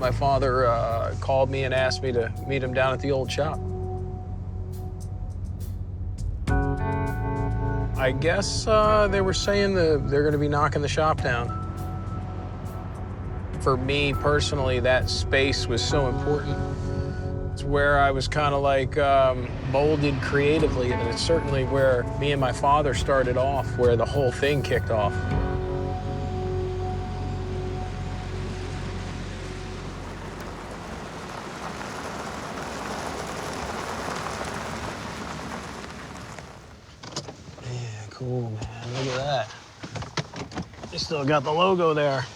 my father called me and asked me to meet him down at the old shop. I guess they were saying that they're gonna be knocking the shop down. For me personally, that space was so important. It's where I was kind of like molded creatively, and it's certainly where me and my father started off, where the whole thing kicked off. Yeah, cool, man. Look at that. They still got the logo there.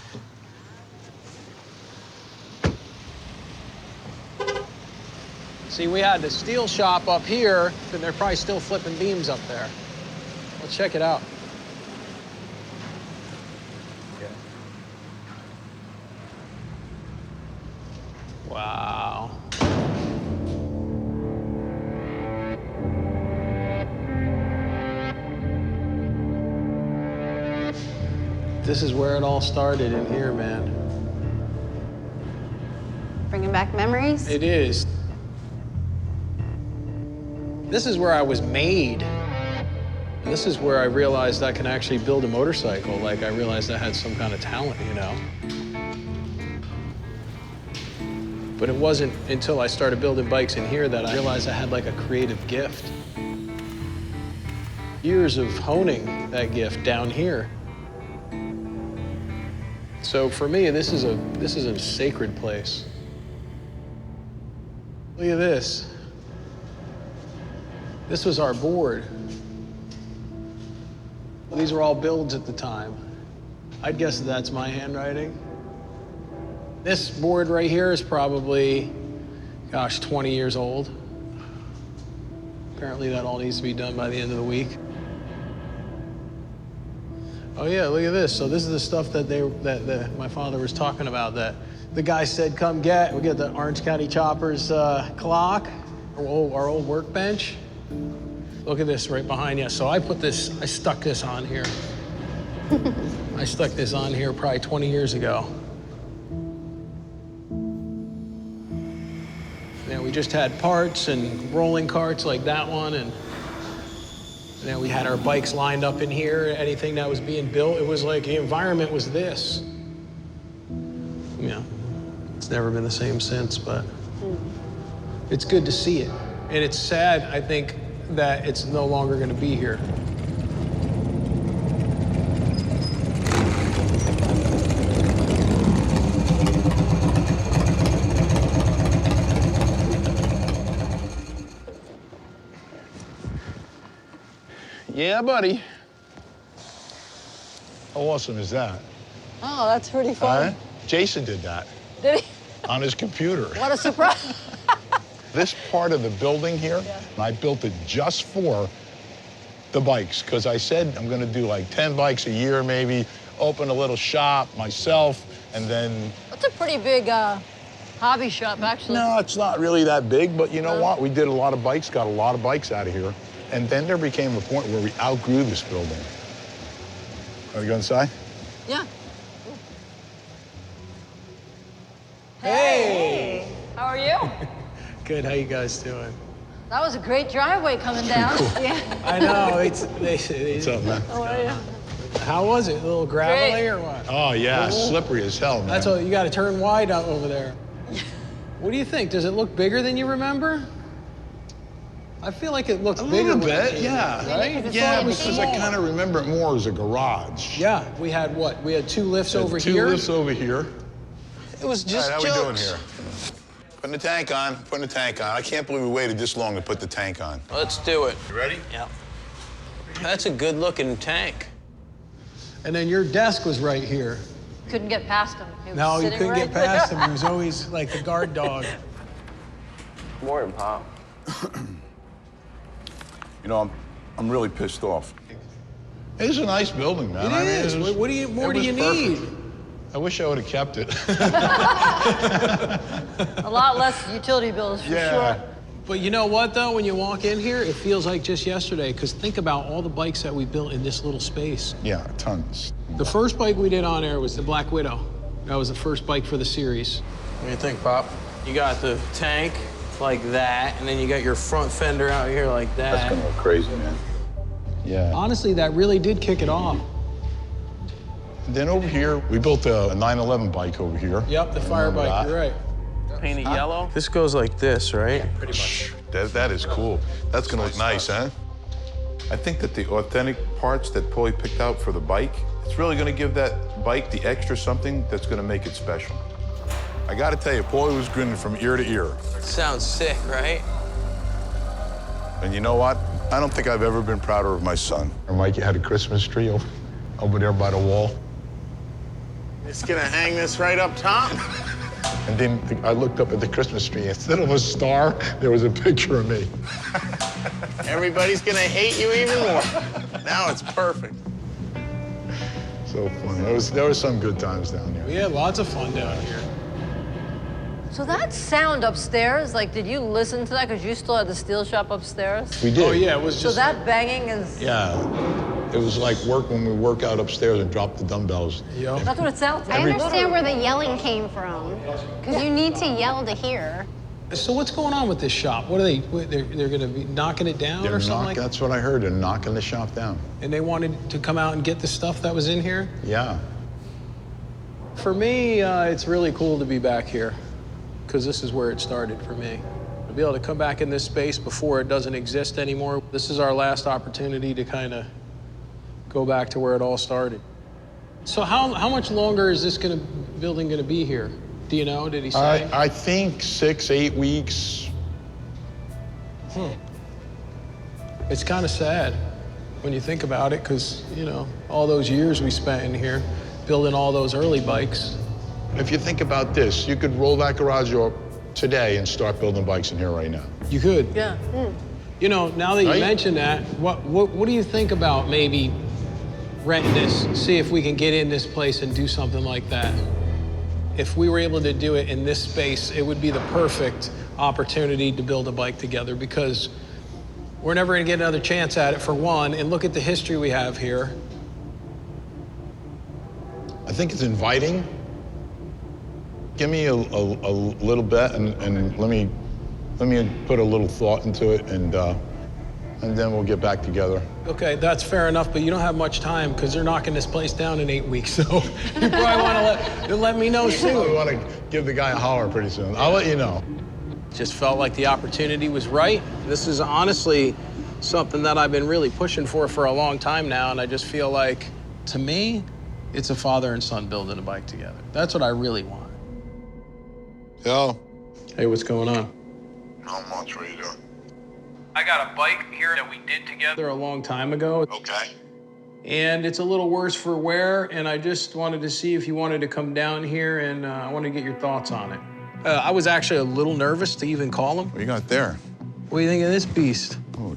See, we had the steel shop up here, and they're probably still flipping beams up there. Let's check it out. Okay. Wow. This is where it all started in here, man. Bringing back memories? It is. This is where I was made. This is where I realized I can actually build a motorcycle. Like, I realized I had some kind of talent, you know? But it wasn't until I started building bikes in here that I realized I had like a creative gift. Years of honing that gift down here. So for me, this is a sacred place. Look at this. This was our board. These were all builds at the time. I'd guess that's my handwriting. This board right here is probably, gosh, 20 years old. Apparently that all needs to be done by the end of the week. Oh yeah, look at this. So this is the stuff that my father was talking about, that the guy said, come get. We get the Orange County Choppers clock, our old workbench. Look at this right behind you. So I stuck this on here. I stuck this on here probably 20 years ago. Yeah, we just had parts and rolling carts like that one, and then we had our bikes lined up in here. Anything that was being built, it was like the environment was this. Yeah, it's never been the same since, but it's good to see it. And it's sad, I think, that it's no longer going to be here. Yeah, buddy. How awesome is that? Oh, that's pretty fun. Jason did that. Did he? On his computer. What a surprise. This part of the building here, I built it just for the bikes, because I said I'm going to do like 10 bikes a year, maybe, open a little shop myself, and then... That's a pretty big hobby shop, actually. No, it's not really that big, but you know what? We did a lot of bikes, got a lot of bikes out of here. And then there became a point where we outgrew this building. Want to go inside? Yeah. Hey! How are you? Good, how you guys doing? That was a great driveway coming down. Cool. Yeah. I know, they What's up, man? How are you? How was it? A little gravelly Great. or what? Oh, yeah, slippery as hell, man. That's all, you got to turn wide out over there. What do you think? Does it look bigger than you remember? I feel like it looks bigger. A little bit, yeah. Right? Yeah, because I kind of remember it more as a garage. Yeah, we had what? We had two lifts over here. Two lifts over here. It was just All right, how jokes. we doing here? Putting the tank on, putting the tank on. I can't believe we waited this long to put the tank on. Let's do it. You ready? Yeah. That's a good-looking tank. And then your desk was right here. Couldn't get past him. He was No, you sitting couldn't right get past there. him. He was always like the guard dog. Morning, Pop. You know, I'm really pissed off. It's a nice building, man. It is. What more do you need? I wish I would have kept it. A lot less utility bills, for sure. But you know what, though? When you walk in here, it feels like just yesterday, because think about all the bikes that we built in this little space. Yeah, tons. The first bike we did on air was the Black Widow. That was the first bike for the series. What do you think, Pop? You got the tank like that, and then you got your front fender out here like that. That's gonna look crazy, man. Yeah. Honestly, that really did kick it off. Then over here, we built a 911 bike over here. Yep, the fire Remember bike, that? you're right. Painted yellow. This goes like this, right? Pretty much. That is cool. That's gonna look nice, huh? I think that the authentic parts that Paulie picked out for the bike, it's really gonna give that bike the extra something that's gonna make it special. I gotta tell you, Paulie was grinning from ear to ear. Sounds sick, right? And you know what? I don't think I've ever been prouder of my son. Mikey had a Christmas tree over there by the wall. It's gonna hang this right up top. And then I looked up at the Christmas tree. Instead of a star, there was a picture of me. Everybody's gonna hate you even more. Now it's perfect. So funny. There was some good times down there. We had lots of fun down here. So that sound upstairs, like, did you listen to that? Because you still had the steel shop upstairs. We did. Oh, yeah, it was So just... that banging is... Yeah. It was like work when we work out upstairs and drop the dumbbells. Yep. That's what it sounds like. I understand where the yelling came from, because you need to yell to hear. So what's going on with this shop? What are they, they're gonna be knocking it down or something like that? That's what I heard. They're knocking the shop down. And they wanted to come out and get the stuff that was in here? Yeah. For me, it's really cool to be back here, because this is where it started for me. To be able to come back in this space before it doesn't exist anymore, this is our last opportunity to kind of go back to where it all started. So how much longer is this building gonna be here? Do you know, did he say? I think 6, 8 weeks. It's kind of sad when you think about it, because, you know, all those years we spent in here building all those early bikes. If you think about this, you could roll that garage door today and start building bikes in here right now. You could. Yeah. You know, now that you Right? mention that, what do you think about maybe renting this? See if we can get in this place and do something like that. If we were able to do it in this space, it would be the perfect opportunity to build a bike together, because we're never gonna get another chance at it, for one, and look at the history we have here. I think it's inviting. Give me a little bit and let me put a little thought into it, and then we'll get back together. Okay, that's fair enough, but you don't have much time, because they're knocking this place down in 8 weeks, so you probably wanna let me know We soon. want to give the guy a holler pretty soon. I'll let you know. Just felt like the opportunity was right. This is honestly something that I've been really pushing for a long time now, and I just feel like, to me, it's a father and son building a bike together. That's what I really want. Yo. Hey, what's going on? Not much. What are you doing? I got a bike here that we did together a long time ago, Okay. and it's a little worse for wear, and I just wanted to see if you wanted to come down here, and I wanted to get your thoughts on it. I was actually a little nervous to even call him. What you got there? What do you think of this beast? Holy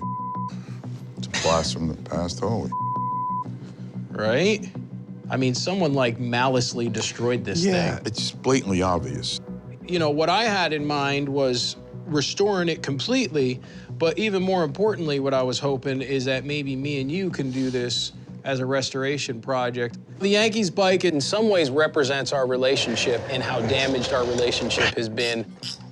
it's a blast from the past. Holy Right? I mean, someone like maliciously destroyed this yeah, thing. it's blatantly obvious. You know, what I had in mind was restoring it completely, but even more importantly, what I was hoping is that maybe me and you can do this as a restoration project. The Yankees bike in some ways represents our relationship and how damaged our relationship has been.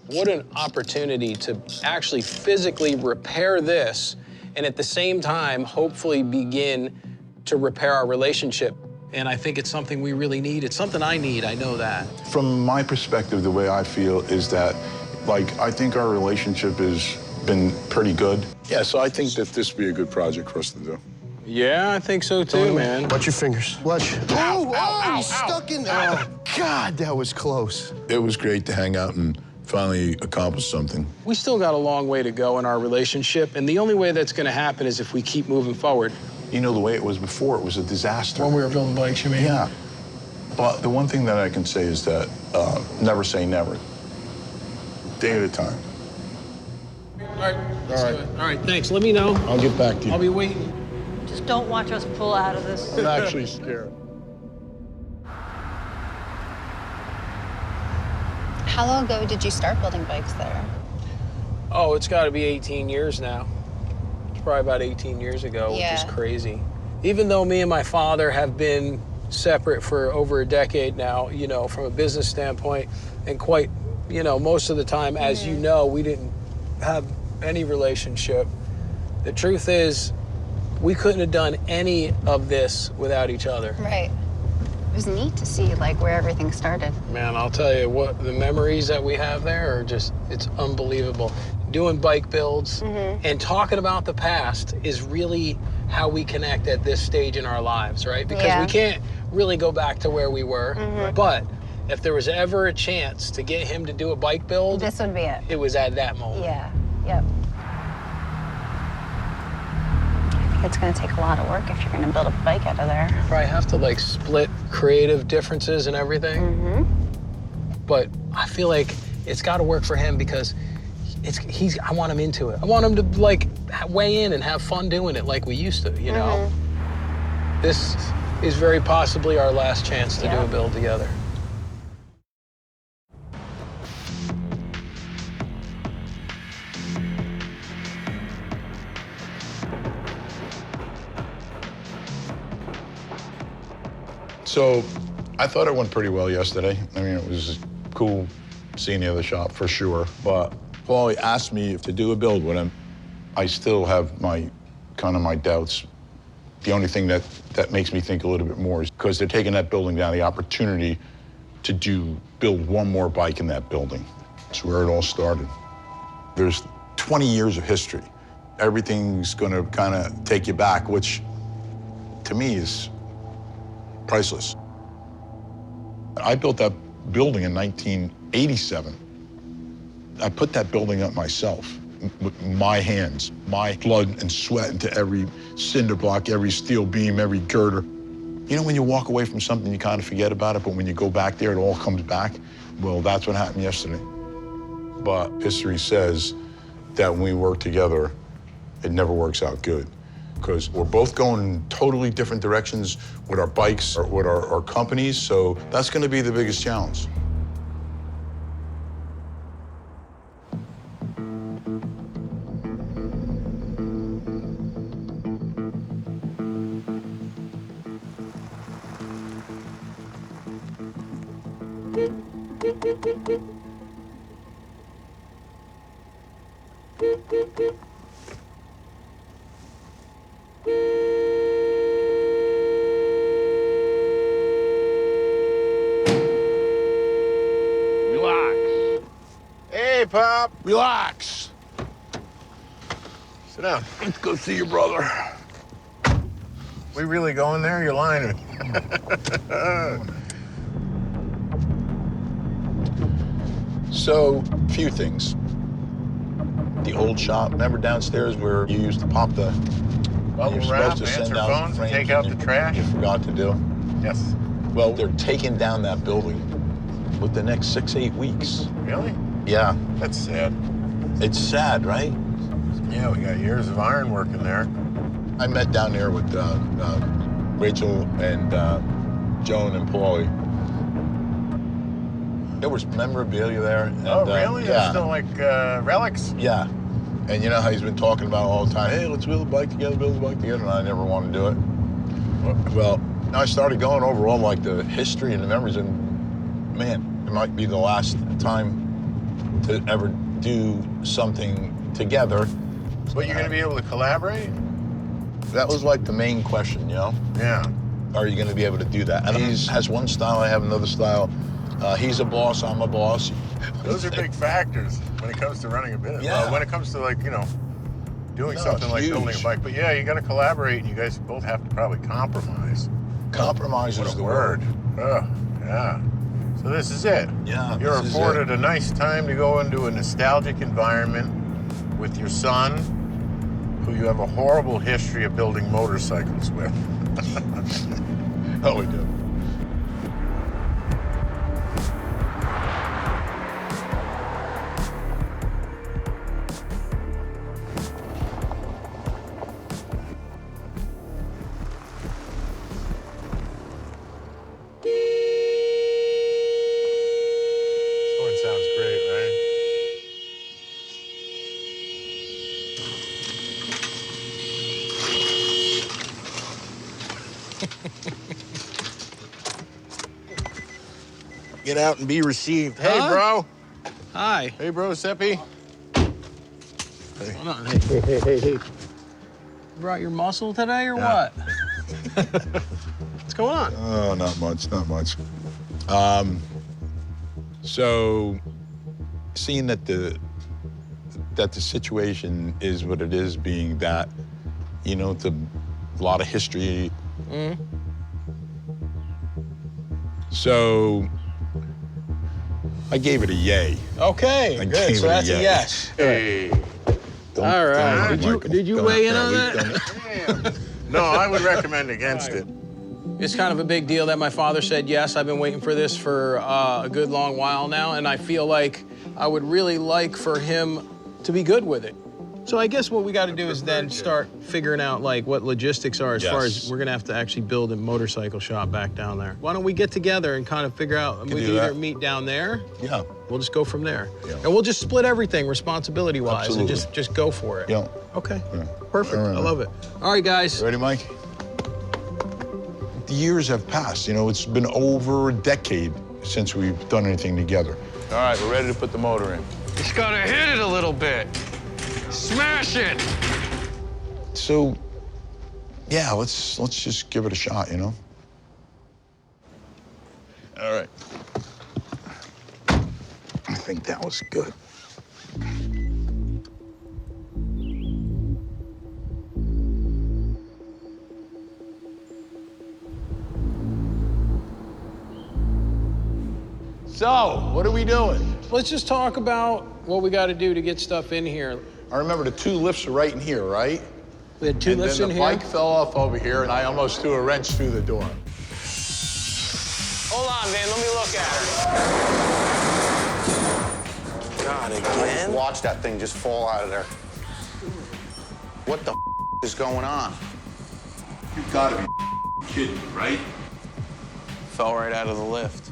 What an opportunity to actually physically repair this, and at the same time, hopefully begin to repair our relationship. And I think it's something we really need. It's something I need, I know that. From my perspective, the way I feel is that, like, I think our relationship has been pretty good. Yeah, so I think that this would be a good project for us to do. Yeah, I think so too, man. Watch your fingers. Watch. He's stuck in there. Oh, God, that was close. It was great to hang out and finally accomplish something. We still got a long way to go in our relationship, and the only way that's gonna happen is if we keep moving forward. You know, the way it was before, it was a disaster. When we were building bikes, you mean? Yeah. But the one thing that I can say is that never say never. Day at a time. All right, let's do it. All right, thanks. Let me know. I'll get back to you. I'll be waiting. Just don't watch us pull out of this. I'm actually scared. How long ago did you start building bikes there? Oh, it's got to be 18 years now. It's probably about 18 years ago, Yeah. which is crazy. Even though me and my father have been separate for over a decade now, you know, from a business standpoint, and quite, you know, most of the time, as you know, we didn't have any relationship. The truth is, we couldn't have done any of this without each other. Right. It was neat to see, like, where everything started. Man, I'll tell you what, the memories that we have there are just, it's unbelievable. Doing bike builds and talking about the past is really how we connect at this stage in our lives, right? Because we can't really go back to where we were, but if there was ever a chance to get him to do a bike build, This would be it. it was at that moment. Yeah, yep. I think it's gonna take a lot of work if you're gonna build a bike out of there. Probably have to like split creative differences and everything. But I feel like it's got to work for him because I want him into it. I want him to like weigh in and have fun doing it like we used to, you know? This is very possibly our last chance to do a build together. So I thought it went pretty well yesterday. I mean, it was cool seeing the other shop for sure. But Paulie asked me to do a build with him. I still have my doubts. The only thing that makes me think a little bit more is because they're taking that building down, the opportunity to build one more bike in that building. That's where it all started. There's 20 years of history. Everything's gonna kind of take you back, which to me is priceless. I built that building in 1987. I put that building up myself with my hands, my blood and sweat into every cinder block, every steel beam, every girder. You know, when you walk away from something, you kind of forget about it, but when you go back there, it all comes back. Well, that's what happened yesterday. But history says that when we work together, it never works out good, because we're both going in totally different directions with our bikes or with our companies, so that's gonna be the biggest challenge. Relax. Hey, Pop. Relax. Sit down. Let's go see your brother. We really going there? You're lying. So, a few things. The old shop, remember downstairs where you used to pop the... Bubble you're wrap, supposed to answer send out phones, and frames take out and the trash? You forgot to do. Yes. Well, they're taking down that building with the next 6-8 weeks. Really? Yeah. That's sad. It's sad, right? Yeah, we got years of ironwork in there. I met down there with Rachel and Joan and Paulie. There was memorabilia there. And, Oh, really? Yeah. There's still like relics? Yeah. And you know how he's been talking about all the time, hey, let's build a bike together, and I never wanted to do it. Well, now I started going over all like the history and the memories, and man, it might be the last time to ever do something together. But you're gonna be able to collaborate? That was like the main question, you know? Yeah. Are you gonna be able to do that? And he has one style, I have another style. He's a boss, I'm a boss. Those are big factors when it comes to running a business. Yeah. Well, when it comes to like, you know, doing No, something it's like building a huge. bike. But yeah, you gotta collaborate and you guys both have to probably compromise. Compromise What is a the word. word. Yeah. So this is it. Yeah, You're this is afforded it. a nice time to go into a nostalgic environment with your son, who you have a horrible history of building motorcycles with. Oh, we do. This horn sounds great, right? Get out and be received. Hey, Huh? bro. Hi. Hey, bro, Seppi. What's going on? Hey. You brought your muscle today or what? What's going on? Oh, not much, not much. So, seeing that the situation is what it is, being that, you know, it's a lot of history. So, I gave it a yay. Okay, I good. gave So it a that's a yay. yes. Hey. All right. Did you weigh in on that? No, I would recommend against it. It's kind of a big deal that my father said yes. I've been waiting for this for a good long while now, and I feel like I would really like for him to be good with it. So I guess what we got to do is then start figuring out like what logistics are as far as we're gonna have to actually build a motorcycle shop back down there. Why don't we get together and kind of figure out, we can either meet down there. Yeah. We'll just go from there. Yeah. And we'll just split everything responsibility-wise and Absolutely. just go for it. Yeah. Okay, Yeah. perfect, All right, I love it. All right, guys. Ready, Mike? The years have passed, you know, it's been over a decade since we've done anything together. All right, we're ready to put the motor in. Just gotta hit it a little bit. Smash it. So, yeah, let's just give it a shot, you know? All right. I think that was good. So, what are we doing? Let's just talk about what we got to do to get stuff in here. I remember the two lifts are right in here, right? We had two And lifts then in the here. bike fell off over here, and I almost threw a wrench through the door. Hold on, Van, let me look at her. God, again? Watch that thing just fall out of there. What the is going on? You've got to be kidding me, right? Fell right out of the lift.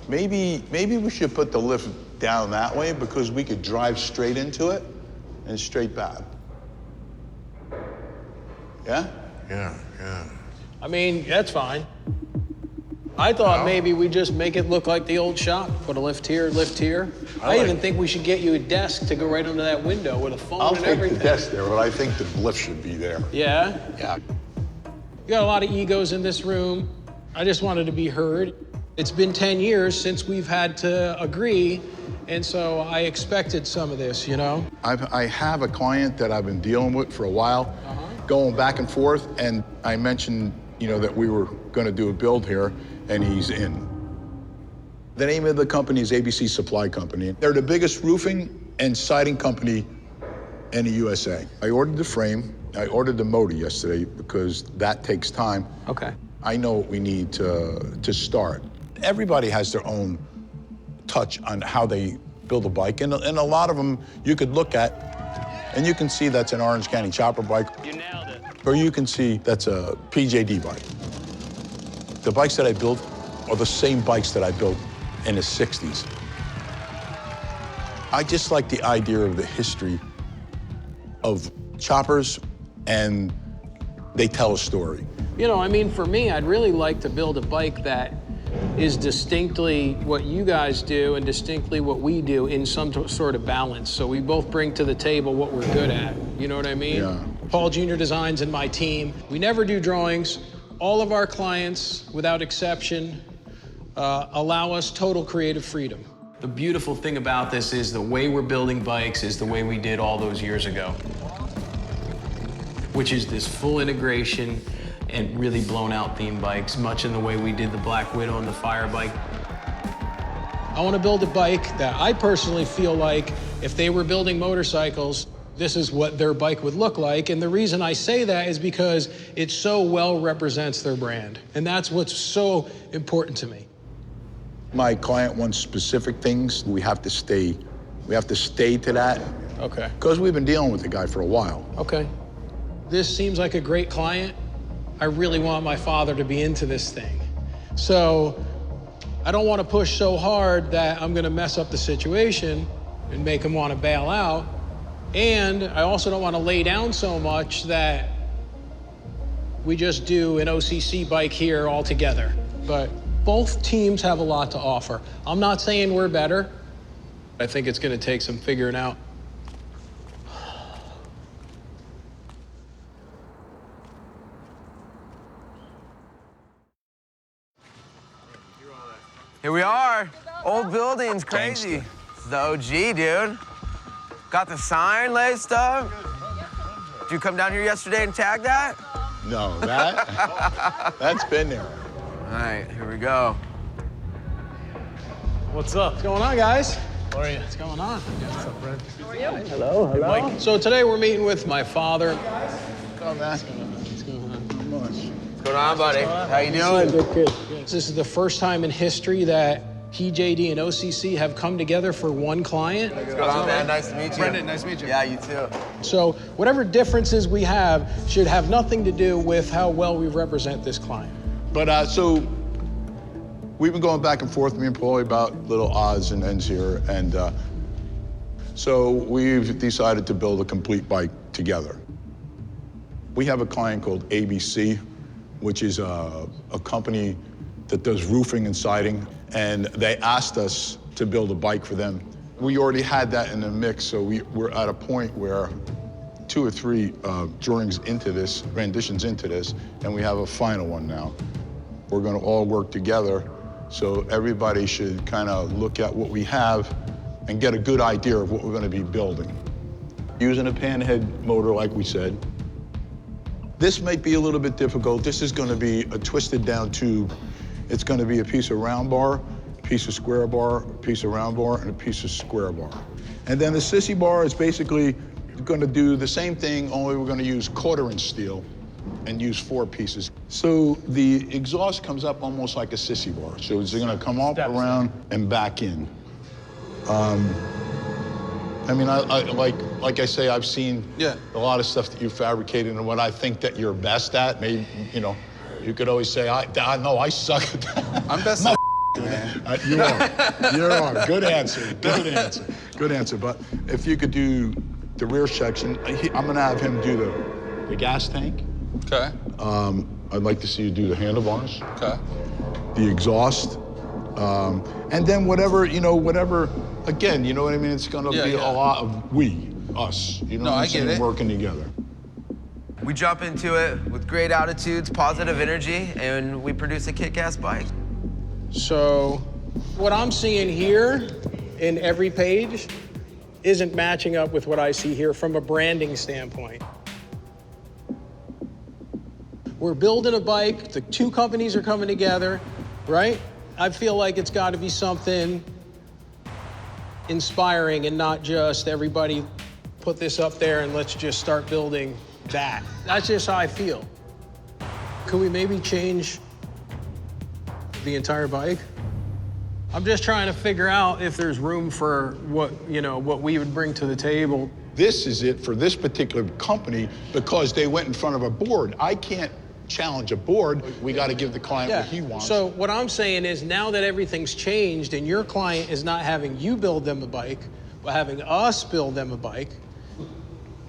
Maybe we should put the lift down that way because we could drive straight into it and straight back. Yeah? Yeah. I mean, that's fine. I thought maybe we just make it look like the old shop. Put a lift here, lift here. I even think we should get you a desk to go right under that window with a phone I'll and take everything. the desk there, but I think the lift should be there. Yeah? Yeah. You got a lot of egos in this room. I just wanted to be heard. It's been 10 years since we've had to agree, and so I expected some of this, you know? I have a client that I've been dealing with for a while, going back and forth, and I mentioned, you know, that we were going to do a build here, and he's in. The name of the company is ABC Supply Company. They're the biggest roofing and siding company in the USA. I ordered the frame. I ordered the motor yesterday because that takes time. Okay. I know what we need to start. Everybody has their own touch on how they build a bike, and a lot of them you could look at, and you can see that's an Orange County chopper bike. You nailed it. Or you can see that's a PJD bike. The bikes that I built are the same bikes that I built in the 60s. I just like the idea of the history of choppers, and they tell a story. You know, I mean, for me, I'd really like to build a bike that is distinctly what you guys do and distinctly what we do in some sort of balance. So we both bring to the table what we're good at. You know what I mean? Yeah. Paul Jr. Designs and my team, we never do drawings. All of our clients, without exception, allow us total creative freedom. The beautiful thing about this is the way we're building bikes is the way we did all those years ago, which is this full integration and really blown out theme bikes, much in the way we did the Black Widow and the Fire bike. I want to build a bike that I personally feel like if they were building motorcycles, this is what their bike would look like. And the reason I say that is because it so well represents their brand. And that's what's so important to me. My client wants specific things. We have to stay to that. Okay. Because we've been dealing with the guy for a while. Okay. This seems like a great client. I really want my father to be into this thing. So I don't want to push so hard that I'm going to mess up the situation and make him want to bail out. And I also don't want to lay down so much that we just do an OCC bike here all together. But both teams have a lot to offer. I'm not saying we're better. I think it's gonna take some figuring out. Here we are. Old building's crazy. It's the OG, dude. Got the sign laced up. Did you come down here yesterday and tag that? No, that's been there. All right, here we go. What's up? What's going on, guys? How are you? What's going on? What's up, Brad? How are you? Hello. Mike. So today we're meeting with my father. What's going on? What's going on? What's going on, buddy? How you doing? Good. This is the first time in history that PJD and OCC have come together for one client. What's going on, man? Nice to meet you. Brendan, nice to meet you. Yeah, you too. So whatever differences we have should have nothing to do with how well we represent this client. But so we've been going back and forth, me and Paulie, about little odds and ends here. And so we've decided to build a complete bike together. We have a client called ABC, which is a company that does roofing and siding. And they asked us to build a bike for them. We already had that in the mix, so we're at a point where 2 or 3 drawings into this, renditions into this, and we have a final one now. We're gonna all work together, so everybody should kind of look at what we have and get a good idea of what we're gonna be building. Using a panhead motor, like we said. This might be a little bit difficult. This is gonna be a twisted down tube. It's gonna be a piece of round bar, a piece of square bar, a piece of round bar, and a piece of square bar. And then the sissy bar is basically gonna do the same thing, only we're gonna use 1/4" steel and use 4 pieces. So the exhaust comes up almost like a sissy bar. So it's gonna come up, around, and back in. I mean, like I say, I've seen a lot of stuff that you fabricated, and what I think that you're best at, maybe, you know, you could always say, no, I suck at that. I'm best at man. You are. Good answer. Good answer. But if you could do the rear section, I'm gonna have him do the gas tank. Okay. I'd like to see you do the handlebars. Okay. The exhaust. And then whatever, again, you know what I mean? It's gonna be a lot of us. You know what I'm saying? Get it. Working together. We jump into it with great attitudes, positive energy, and we produce a kick-ass bike. So what I'm seeing here in every page isn't matching up with what I see here from a branding standpoint. We're building a bike, the 2 companies are coming together, right? I feel like it's gotta be something inspiring and not just everybody put this up there and let's just start building that. That's just how I feel. Could we maybe change the entire bike? I'm just trying to figure out if there's room for what we would bring to the table. This is it for this particular company because they went in front of a board. I can't challenge a board. We got to give the client what he wants. So what I'm saying is now that everything's changed and your client is not having you build them a bike, but having us build them a bike,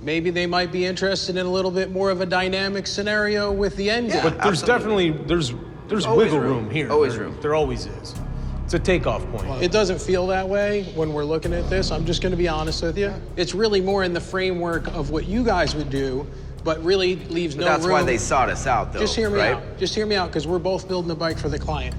maybe they might be interested in a little bit more of a dynamic scenario with the engine. But there's definitely, there's wiggle room here. Always room. There always is. It's a takeoff point. It doesn't feel that way when we're looking at this. I'm just gonna be honest with you. It's really more in the framework of what you guys would do, but really leaves no room. That's why they sought us out, though, Just hear me right? out. Just hear me out, because we're both building a bike for the client.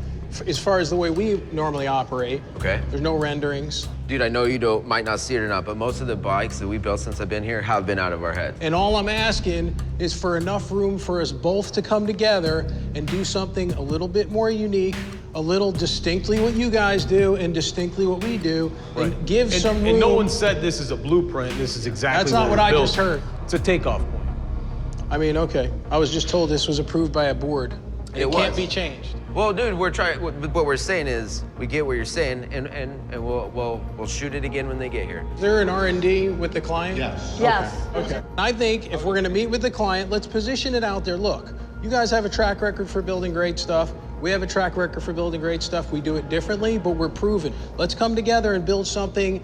As far as the way we normally operate, Okay. there's no renderings. Dude, I know you might not see it or not, but most of the bikes that we built since I've been here have been out of our heads. And all I'm asking is for enough room for us both to come together and do something a little bit more unique, a little distinctly what you guys do and distinctly what we do, and give some room. And no one said this is a blueprint. This is exactly That's not what we're I built. just heard. It's a takeoff point. I mean, okay. I was just told this was approved by a board. It can't be changed. Well, dude, what we're saying is, we get what you're saying, and we'll shoot it again when they get here. Is there an R&D with the client? Yes. Yes. Okay. I think if we're gonna meet with the client, let's position it out there. Look, you guys have a track record for building great stuff. We have a track record for building great stuff. We do it differently, but we're proven. Let's come together and build something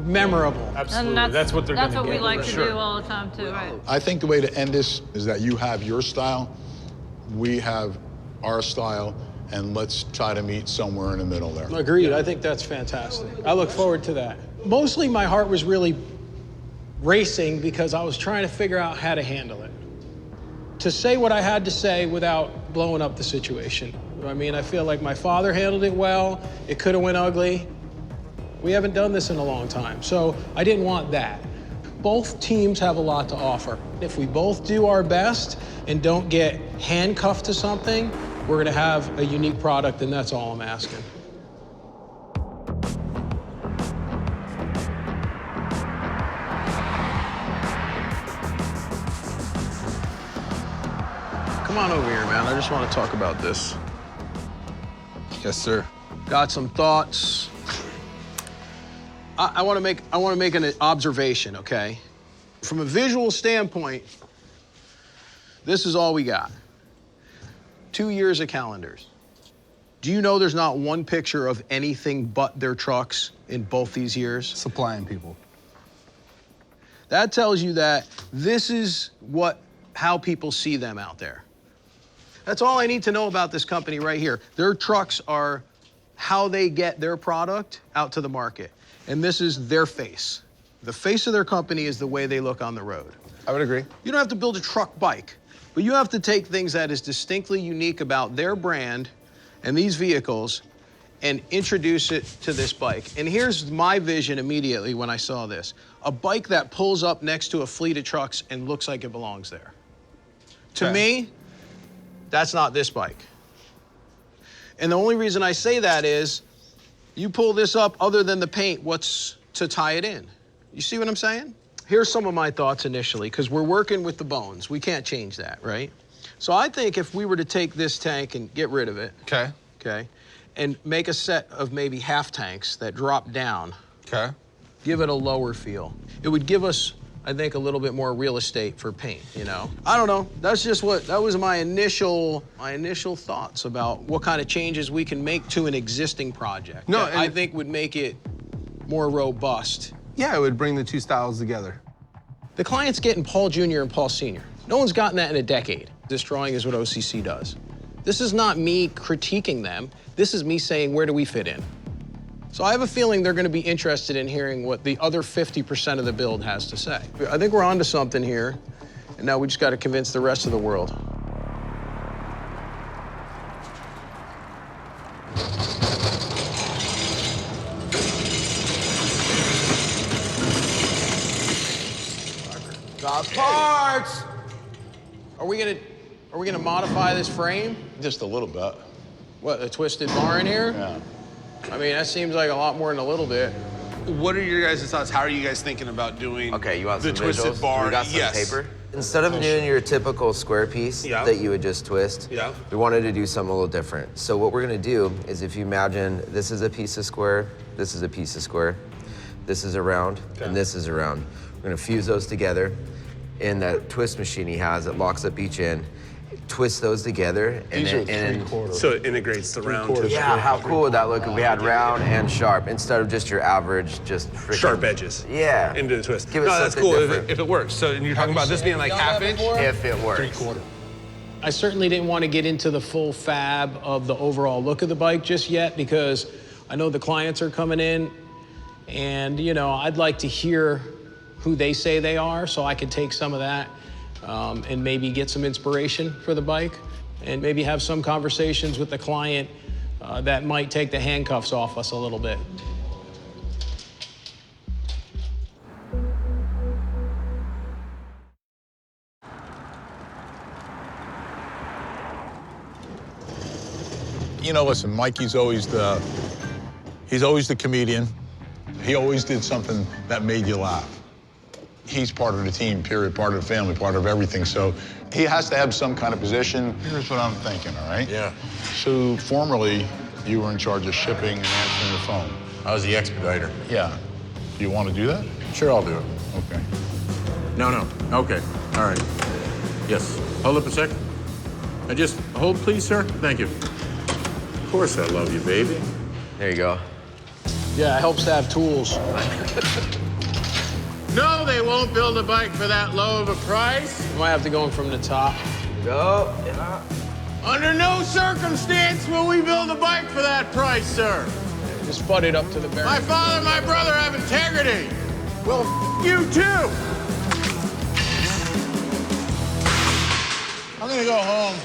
memorable. Absolutely. And that's what they're That's going what to we get. like for to sure. do all the time too, right? I think the way to end this is that you have your style, we have our style, and let's try to meet somewhere in the middle there. Agreed. I think that's fantastic. I look forward to that. Mostly my heart was really racing because I was trying to figure out how to handle it. To say what I had to say without blowing up the situation. I mean, I feel like my father handled it well. It could have went ugly. We haven't done this in a long time, so I didn't want that. Both teams have a lot to offer. If we both do our best and don't get handcuffed to something, we're gonna have a unique product, and that's all I'm asking. Come on over here, man. I just want to talk about this. Yes, sir. Got some thoughts. I want to make an observation, okay? From a visual standpoint, this is all we got. 2 years of calendars. Do you know there's not one picture of anything but their trucks in both these years? Supplying people. That tells you that this is how people see them out there. That's all I need to know about this company right here. Their trucks are how they get their product out to the market. And this is their face. The face of their company is the way they look on the road. I would agree. You don't have to build a truck bike, but you have to take things that is distinctly unique about their brand and these vehicles and introduce it to this bike. And here's my vision immediately when I saw this. A bike that pulls up next to a fleet of trucks and looks like it belongs there. To me, that's not this bike. And the only reason I say that is, you pull this up, other than the paint, what's to tie it in? You see what I'm saying? Here's some of my thoughts initially, because we're working with the bones. We can't change that, right? So I think if we were to take this tank and get rid of it, okay, and make a set of maybe half tanks that drop down, give it a lower feel, it would give us, I think, a little bit more real estate for paint, you know? I don't know. That's just that was my initial thoughts about what kind of changes we can make to an existing project. No, that I think would make it more robust. Yeah, it would bring the two styles together. The client's getting Paul Jr. and Paul Sr. No one's gotten that in a decade. This drawing is what OCC does. This is not me critiquing them. This is me saying, where do we fit in? So I have a feeling they're going to be interested in hearing what the other 50% of the build has to say. I think we're onto something here, and now we just got to convince the rest of the world. Got parts! Are we gonna modify this frame? Just a little bit. What, a twisted bar in here? Yeah. I mean, that seems like a lot more than a little bit. What are your guys' thoughts? How are you guys thinking about doing Okay, you want the some twisted visuals? bar? We got some Yes. paper. Instead of doing your typical square piece that you would just twist, we wanted to do something a little different. So what we're gonna do is, if you imagine this is a piece of square, this is a piece of square, this is a round, and this is a round. We're gonna fuse those together in that twist machine he has that locks up each end. Twist those together, and So it integrates the round to yeah, how cool would that look if we had round and sharp instead of just your average, just sharp edges. Yeah. Into the twist. Give it No, that's something cool different. if it works. So you're talking about this being like half inch? If it works. 3/4. I certainly didn't want to get into the full fab of the overall look of the bike just yet, because I know the clients are coming in, and you know, I'd like to hear who they say they are, so I could take some of that and maybe get some inspiration for the bike, and maybe have some conversations with the client that might take the handcuffs off us a little bit. You know, listen, Mikey's always the comedian. He always did something that made you laugh. He's part of the team, period, part of the family, part of everything. So he has to have some kind of position. Here's what I'm thinking, all right? Yeah. So formerly, you were in charge of shipping and answering the phone. I was the expediter. Yeah. Do you want to do that? Sure, I'll do it. Okay. No. Okay. All right. Yes. Hold up a second. Just hold, please, sir. Thank you. Of course I love you, baby. There you go. Yeah, it helps to have tools. No, they won't build a bike for that low of a price. You might have to go in from the top. Go. Yeah. Under no circumstance will we build a bike for that price, sir. Just butt it up to the barrier. My father and my brother have integrity. Well, you too. I'm gonna go home.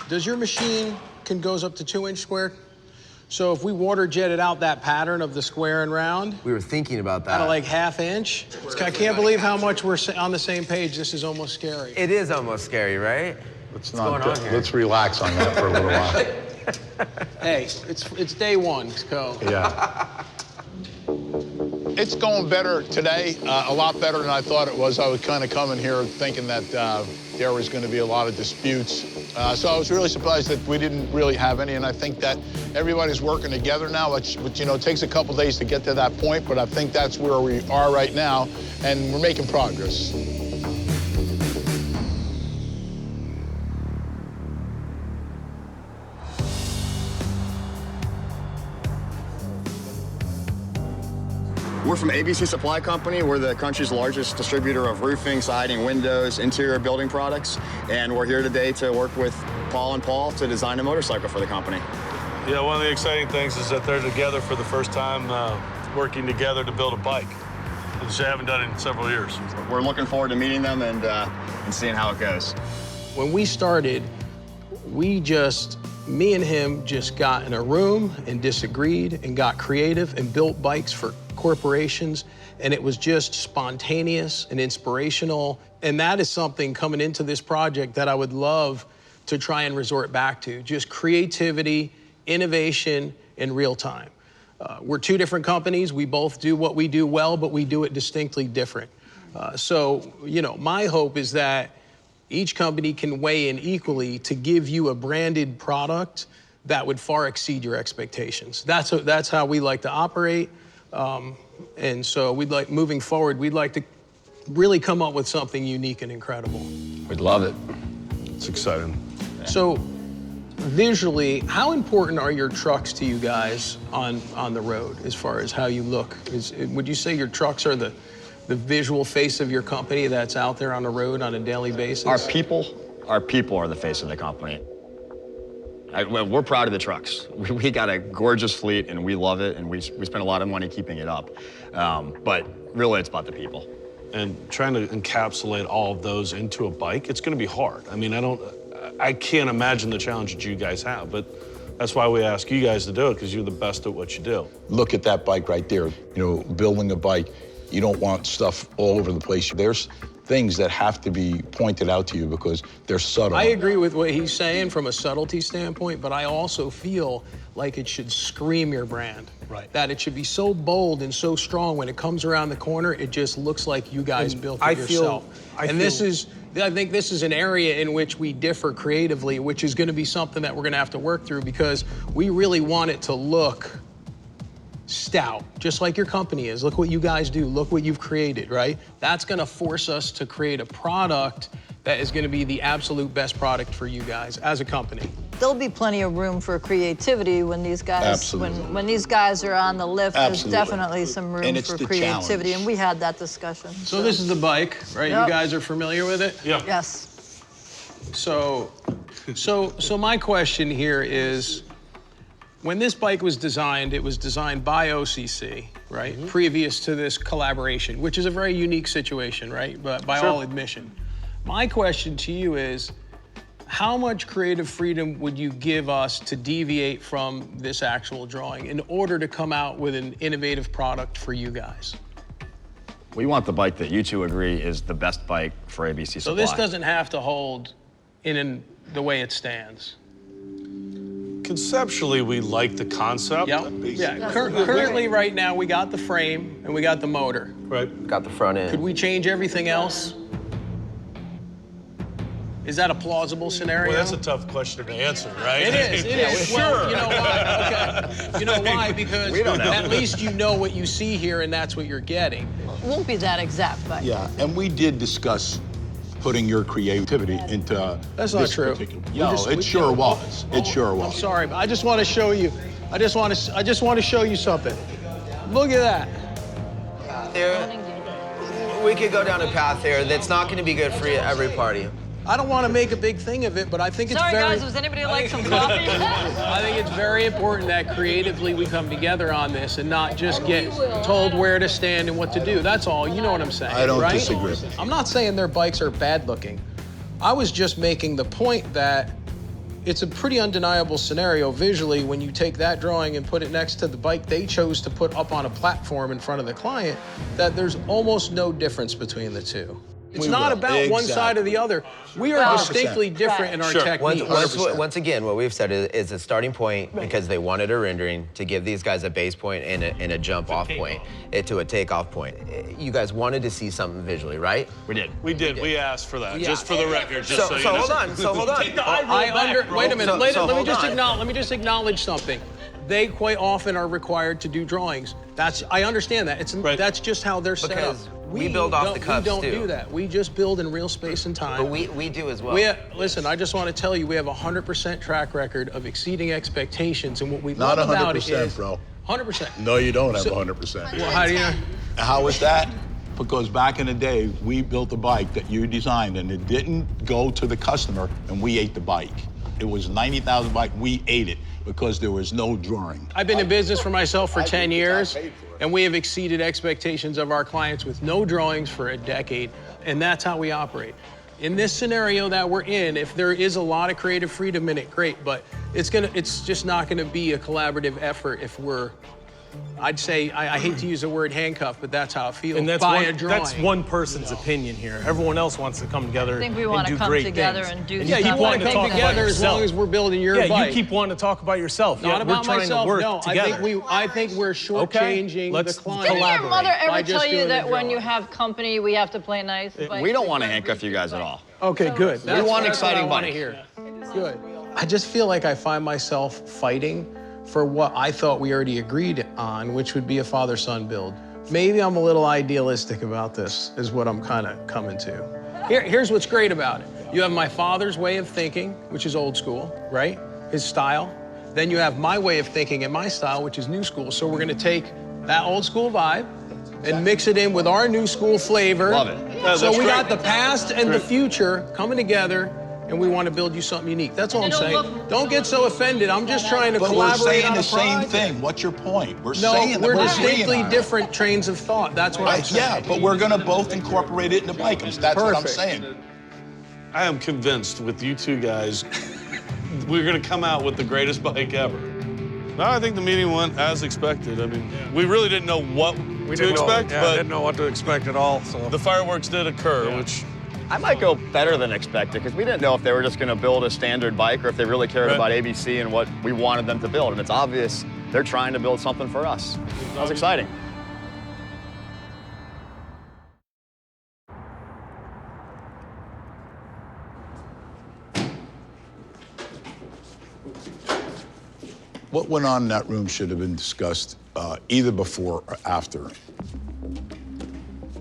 Does your machine goes up to 2-inch square? So if we water jetted out that pattern of the square and round, We were thinking about that. out of like 1/2 inch, I can't believe how much we're on the same page. This is almost scary. It is almost scary, right? Let's What's going on here? Let's relax on that for a little while. Hey, it's day one, so. Yeah. It's going better today, a lot better than I thought it was. I was kind of coming here thinking that there was going to be a lot of disputes. So I was really surprised that we didn't really have any, and I think that everybody's working together now. Which, you know, it takes a couple days to get to that point, but I think that's where we are right now, and we're making progress. We're from ABC Supply Company. We're the country's largest distributor of roofing, siding, windows, interior building products. And we're here today to work with Paul and Paul to design a motorcycle for the company. Yeah, one of the exciting things is that they're together for the first time working together to build a bike, which they haven't done in several years. We're looking forward to meeting them and seeing how it goes. When we started, me and him just got in a room and disagreed and got creative and built bikes for corporations, and it was just spontaneous and inspirational. And that is something coming into this project that I would love to try and resort back to, just creativity, innovation in real time. We're two different companies. We both do what we do well, but we do it distinctly different. So, you know, my hope is that each company can weigh in equally to give you a branded product that would far exceed your expectations. That's how we like to operate. And so moving forward, we'd like to really come up with something unique and incredible. We'd love it. It's exciting. So visually, how important are your trucks to you guys on the road as far as how you look? Would you say your trucks are the visual face of your company that's out there on the road on a daily basis? Our people are the face of the company. We're proud of the trucks. We got a gorgeous fleet and we love it and we spend a lot of money keeping it up. But really it's about the people. And trying to encapsulate all of those into a bike, it's going to be hard. I mean, I can't imagine the challenge that you guys have, but that's why we ask you guys to do it, because you're the best at what you do. Look at that bike right there. You know, building a bike, you don't want stuff all over the place. There's things that have to be pointed out to you because they're subtle. I agree with what he's saying from a subtlety standpoint, but I also feel like it should scream your brand. Right. That it should be so bold and so strong when it comes around the corner, it just looks like you guys built it yourself. I think this is an area in which we differ creatively, which is going to be something that we're going to have to work through because we really want it to look stout, just like your company is. Look what you guys do. Look what you've created, right? That's going to force us to create a product that is going to be the absolute best product for you guys as a company. There'll be plenty of room for creativity when these guys when these guys are on the lift. Absolutely. There's definitely some room for creativity, and we had that discussion. So this is the bike, right? Yep. You guys are familiar with it? Yeah. Yes. So my question here is, when this bike was designed, it was designed by OCC, right? Mm-hmm. Previous to this collaboration, which is a very unique situation, right? But by all admission. My question to you is, how much creative freedom would you give us to deviate from this actual drawing in order to come out with an innovative product for you guys? We want the bike that you two agree is the best bike for ABC Supply. So this doesn't have to hold in the way it stands. Conceptually, we like the concept. Yep. Yeah. Currently, right now, we got the frame and we got the motor. Right. Got the front end. Could we change everything else? Is that a plausible scenario? Well, that's a tough question to answer, right? It is. It is. Well, you know why? Okay. You know why? Because at least you know what you see here, and that's what you're getting. It won't be that exact, but Yeah, and we did discuss putting your creativity into That's not true. No, it sure was. It sure was. I'm sorry, but I just want to show you. I just want to show you something. Look at that. We could go down a path here that's not going to be good for every party. I don't want to make a big thing of it, but I think it's Sorry, very... guys, does anybody like some coffee? I think it's very important that creatively we come together on this and not just get told where to stand and what to do. That's all. You know what I'm saying, I don't right? disagree. I'm not saying their bikes are bad looking. I was just making the point that it's a pretty undeniable scenario visually when you take that drawing and put it next to the bike they chose to put up on a platform in front of the client, that there's almost no difference between the two. It's not about one side or the other. We are distinctly different in our technique. Once again, what we've said is a starting point because they wanted a rendering to give these guys a base point and a jump off point to a takeoff point. You guys wanted to see something visually, right? We did. We did. We asked for that, just for the record. Just so you hold know. on. So hold on. Wait a minute. Let me just acknowledge something. They quite often are required to do drawings. I understand that. That's just how they're set up. We build off the cups, We don't too. do that. We just build in real space and time. But we do as well. Listen, I just want to tell you, we have a 100% track record of exceeding expectations, and what we Not love about it 100%, is... bro. 100%. No, you don't have 100%. Well, how do you know? How is that? Because back in the day, we built a bike that you designed, and it didn't go to the customer, and we ate the bike. It was 90,000 bike, we ate it because there was no drawing. I've been in business for myself for 10 years, and we have exceeded expectations of our clients with no drawings for a decade, and that's how we operate. In this scenario that we're in, if there is a lot of creative freedom in it, great, but it's just not gonna be a collaborative effort if we're, I'd say, I hate to use the word handcuff, but that's how it feels. And that's one person's opinion here. Everyone else wants to come together. I think we want to come together and do Yeah, you want to come together as long as we're building your bike. Yeah, you keep wanting to talk about yourself. Not about myself, no. Together. I think we're shortchanging the client. Didn't your mother ever tell you that when you have company, we have to play nice? We don't want to handcuff you guys at all. Okay, good. We want an exciting bike. Good. I just feel like I find myself fighting for what I thought we already agreed on, which would be a father-son build. Maybe I'm a little idealistic about this, is what I'm kind of coming to. Here's what's great about it. You have my father's way of thinking, which is old school, right? His style. Then you have my way of thinking and my style, which is new school. So we're gonna take that old school vibe and mix it in with our new school flavor. Love it. Yeah, so we got the past and the future coming together, and we want to build you something unique. That's all I'm saying. Don't get so offended. I'm just trying to collaborate on a project. But we're saying the same thing. What's your point? We're No, saying that we're we're distinctly agreeing on it. different trains of thought. That's what I'm saying. Yeah, but we're gonna both incorporate it in the bike. That's what I'm saying. I am convinced with you two guys, we're gonna come out with the greatest bike ever. No, I think the meeting went as expected. I mean, we really didn't know what to expect, but didn't know what to expect at all. So the fireworks did occur, which I might go better than expected because we didn't know if they were just going to build a standard bike or if they really cared about ABC and what we wanted them to build. And it's obvious they're trying to build something for us. That was exciting. What went on in that room should have been discussed either before or after.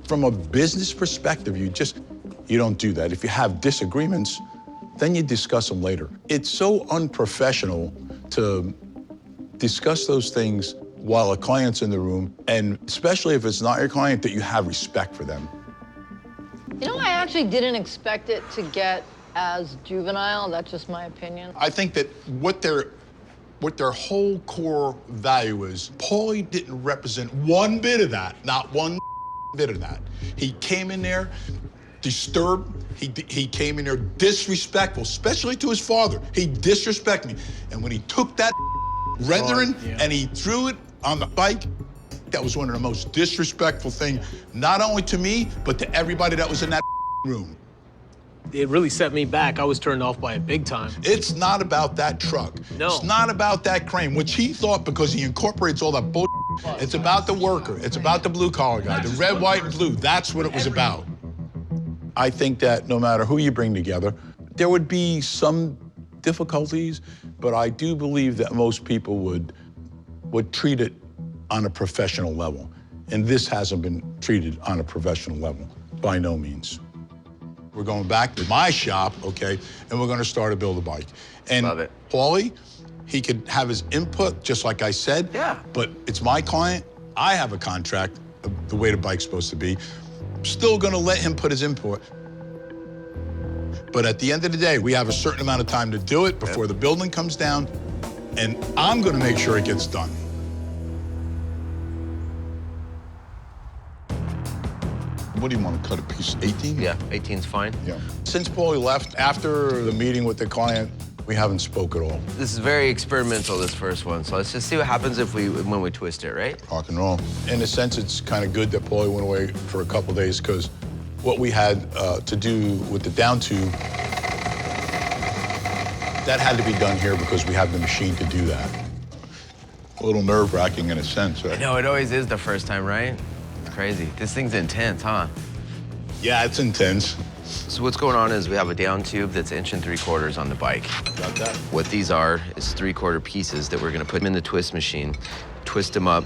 From a business perspective, you don't do that. If you have disagreements, then you discuss them later. It's so unprofessional to discuss those things while a client's in the room, and especially if it's not your client, that you have respect for them. You know, I actually didn't expect it to get as juvenile. That's just my opinion. I think that what their whole core value is, Paulie didn't represent one bit of that, not one bit of that. He came in there disturbed. He came in there disrespectful, especially to his father. He disrespected me. And when he took that rendering and he threw it on the bike, that was one of the most disrespectful things, not only to me, but to everybody that was in that room. It really set me back. I was turned off by it big time. It's not about that truck. No. It's not about that crane, which he thought because he incorporates all that bull. It's about the worker. It's about the blue-collar guy, the red, white, and blue. That's what it was about. I think that no matter who you bring together, there would be some difficulties, but I do believe that most people would treat it on a professional level. And this hasn't been treated on a professional level, by no means. We're going back to my shop, okay, and we're gonna start to build a bike. And Love it. Paulie, he could have his input, just like I said. Yeah. But it's my client. I have a contract, the way the bike's supposed to be. Still gonna let him put his input. But at the end of the day, we have a certain amount of time to do it before the building comes down, and I'm gonna make sure it gets done. What do you want to cut a piece? 18? Yeah, 18's fine. Yeah. Since Paulie left, after the meeting with the client, we haven't spoke at all. This is very experimental, this first one. So let's just see what happens when we twist it, right? Rock and roll. In a sense, it's kind of good that Paulie went away for a couple days, because what we had to do with the down tube, that had to be done here because we have the machine to do that. A little nerve-wracking in a sense, right? I know, it always is the first time, right? Crazy. This thing's intense, huh? Yeah, it's intense. So what's going on is we have a down tube that's 1 3/4 inches on the bike. Got that? What these are is 3/4 pieces that we're gonna put them in the twist machine, twist them up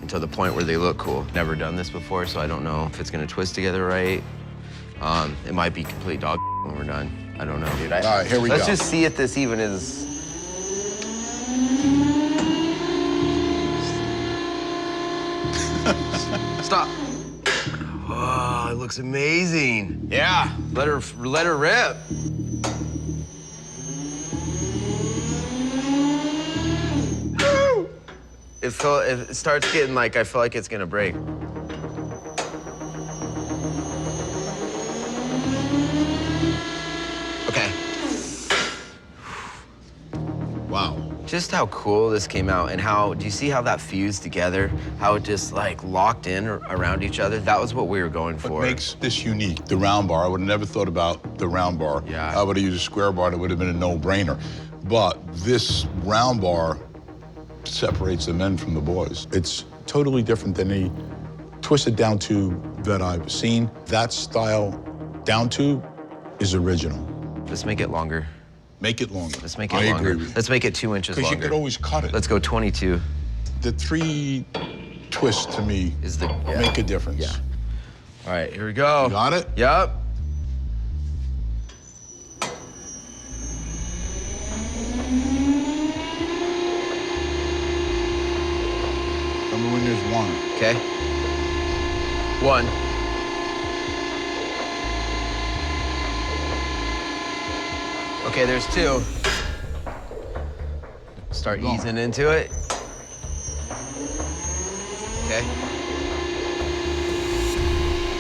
until the point where they look cool. Never done this before, so I don't know if it's gonna twist together right. It might be complete dog when we're done. I don't know, dude. All right, here we go. Let's just see if this even is. Stop. Oh, it looks amazing. Yeah, let her rip. It starts getting like, I feel like it's gonna break. Okay. Wow. Just how cool this came out, and how, do you see how that fused together? How it just like locked in around each other? That was what we were going for. What makes this unique, the round bar, I would have never thought about the round bar. Yeah. I would have used a square bar, that would have been a no-brainer. But this round bar separates the men from the boys. It's totally different than any twisted down tube that I've seen. That style down tube is original. Let's make it longer. Make it longer. Let's make it I longer. agree with you. Let's make it 2 inches longer. Because you could always cut it. Let's go 22. The 3 twists to me is make a difference. Yeah. All right, here we go. You got it? Yep. Tell me when there's 1. Okay. 1. Okay, there's 2. Start easing into it. Okay.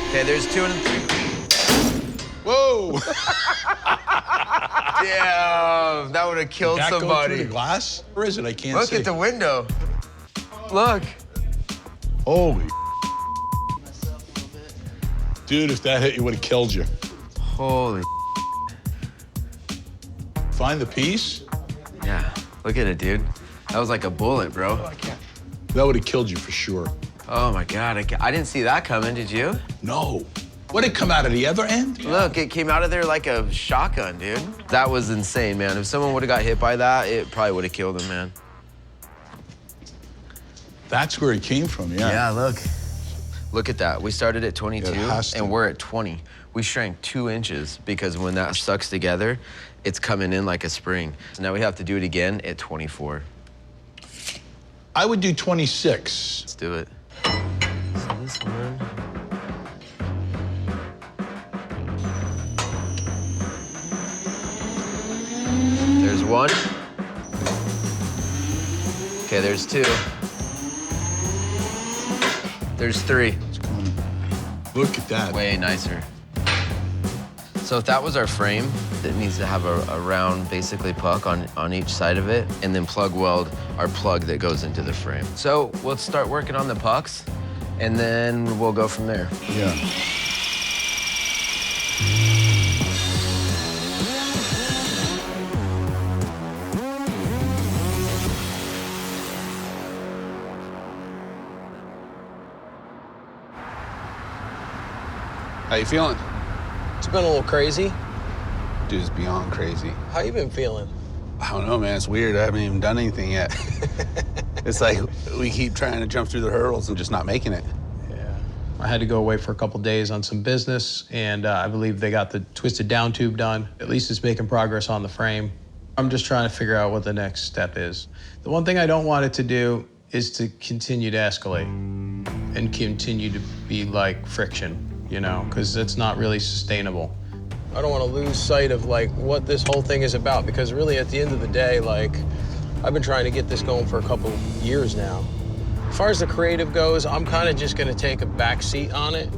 Okay, there's 2 and 3. Whoa! Damn, that would have killed Did that somebody. go through the glass? Where is it? I can't see. Look at the window. Look. Holy. Dude, if that hit you, would have killed you. Holy. Find the piece? Yeah, look at it, dude. That was like a bullet, bro. That would have killed you for sure. Oh my God, I didn't see that coming, did you? No. What, did it come out of the other end? Look, it came out of there like a shotgun, dude. That was insane, man. If someone would have got hit by that, it probably would have killed him, man. That's where it came from, yeah. Yeah, look. Look at that. We started at 22, and we're at 20. We shrank 2 inches because when that sucks together, it's coming in like a spring. So now we have to do it again at 24. I would do 26. Let's do it. So this one. There's 1. Okay, there's 2. There's 3. Look at that. Way nicer. So if that was our frame, it needs to have a round, basically, puck on each side of it, and then plug weld our plug that goes into the frame. So let's start working on the pucks, and then we'll go from there. Yeah. How you feeling? It's been a little crazy. Dude, it's beyond crazy. How you been feeling? I don't know, man. It's weird. I haven't even done anything yet. It's like we keep trying to jump through the hurdles and just not making it. Yeah. I had to go away for a couple days on some business, and I believe they got the twisted down tube done. At least it's making progress on the frame. I'm just trying to figure out what the next step is. The one thing I don't want it to do is to continue to escalate and continue to be like friction, you know, because it's not really sustainable. I don't want to lose sight of like what this whole thing is about, because really at the end of the day, like, I've been trying to get this going for a couple years now. As far as the creative goes, I'm kind of just going to take a back seat on it.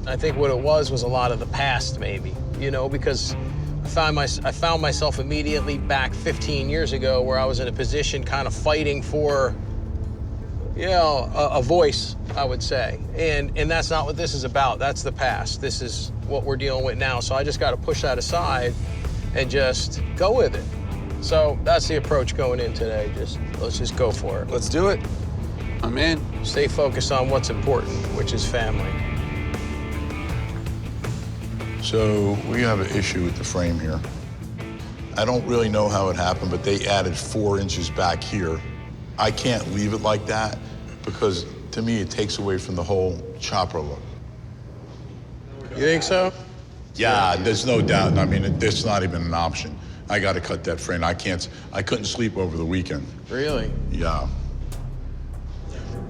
I think what it was a lot of the past, maybe, you know, because I found myself immediately back 15 years ago where I was in a position kind of fighting for, you know, a voice, I would say. And that's not what this is about. That's the past. This is what we're dealing with now. So I just got to push that aside and just go with it. So that's the approach going in today. Let's just go for it. Let's do it. I'm in. Stay focused on what's important, which is family. So we have an issue with the frame here. I don't really know how it happened, but they added 4 inches back here. I can't leave it like that because to me it takes away from the whole chopper look. You think so? Yeah, there's no doubt. I mean, it's not even an option. I got to cut that frame. I couldn't sleep over the weekend. Really? Yeah.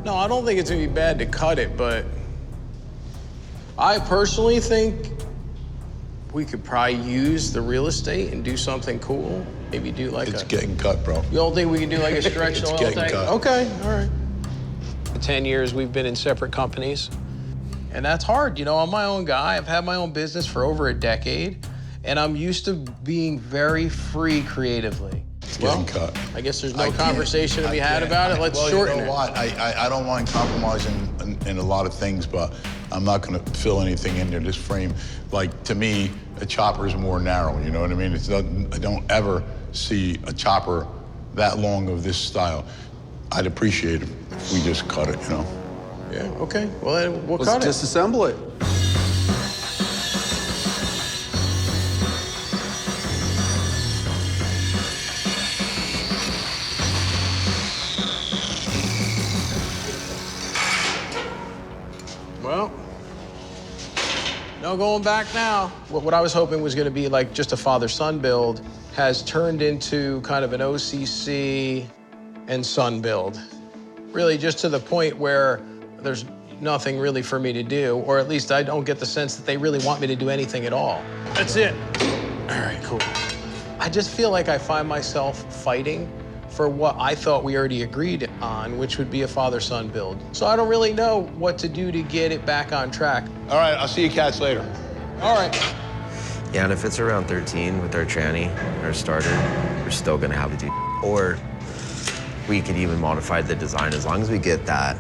No, I don't think it's gonna be bad to cut it, but I personally think we could probably use the real estate and do something cool. Maybe do like It's getting cut, bro. You don't think we can do like a stretch It's oil getting thing? cut. Okay, all right. For 10 years, we've been in separate companies. And that's hard, you know, I'm my own guy. I've had my own business for over a decade, and I'm used to being very free creatively. It's getting cut. I guess there's no conversation to be had about it. Let's shorten it. You know what? I don't mind compromising in a lot of things, but I'm not gonna fill anything in there. This frame, like, to me, a chopper is more narrow, you know what I mean? I don't ever see a chopper that long of this style. I'd appreciate it if we just cut it, you know? Yeah, okay. Well, then we'll Let's cut it. disassemble it. Well, no going back now. What I was hoping was gonna be like just a father-son build has turned into kind of an OCC and son build. Really just to the point where there's nothing really for me to do, or at least I don't get the sense that they really want me to do anything at all. That's it. All right, cool. I just feel like I find myself fighting for what I thought we already agreed on, which would be a father-son build. So I don't really know what to do to get it back on track. All right, I'll see you cats later. All right. Yeah, and if it's around 13 with our tranny, our starter, we're still gonna have to do. Or we could even modify the design as long as we get that.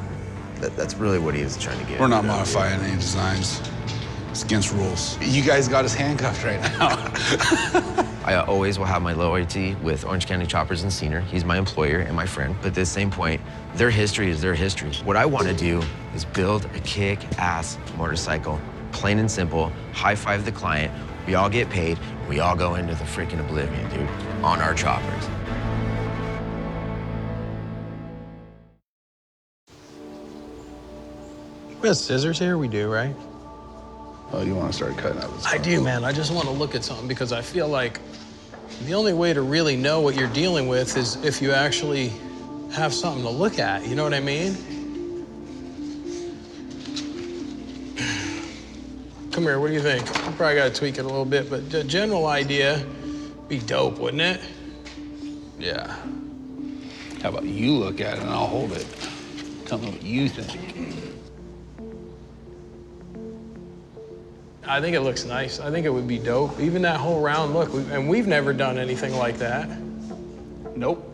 That's really what he was trying to get. We're not modifying any designs. It's against rules. You guys got us handcuffed right now. I always will have my loyalty with Orange County Choppers and Senior. He's my employer and my friend. But at the same point, their history is their history. What I want to do is build a kick-ass motorcycle, plain and simple, high-five the client, we all get paid, we all go into the freaking oblivion, dude, on our choppers. We have scissors here? We do, right? Oh, you want to start cutting out this I do, man. I just want to look at something because I feel like the only way to really know what you're dealing with is if you actually have something to look at. You know what I mean? Come here, what do you think? You probably got to tweak it a little bit, but the general idea be dope, wouldn't it? Yeah. How about you look at it and I'll hold it. Tell me what you think. I think it looks nice. I think it would be dope. Even that whole round look, and we've never done anything like that. Nope.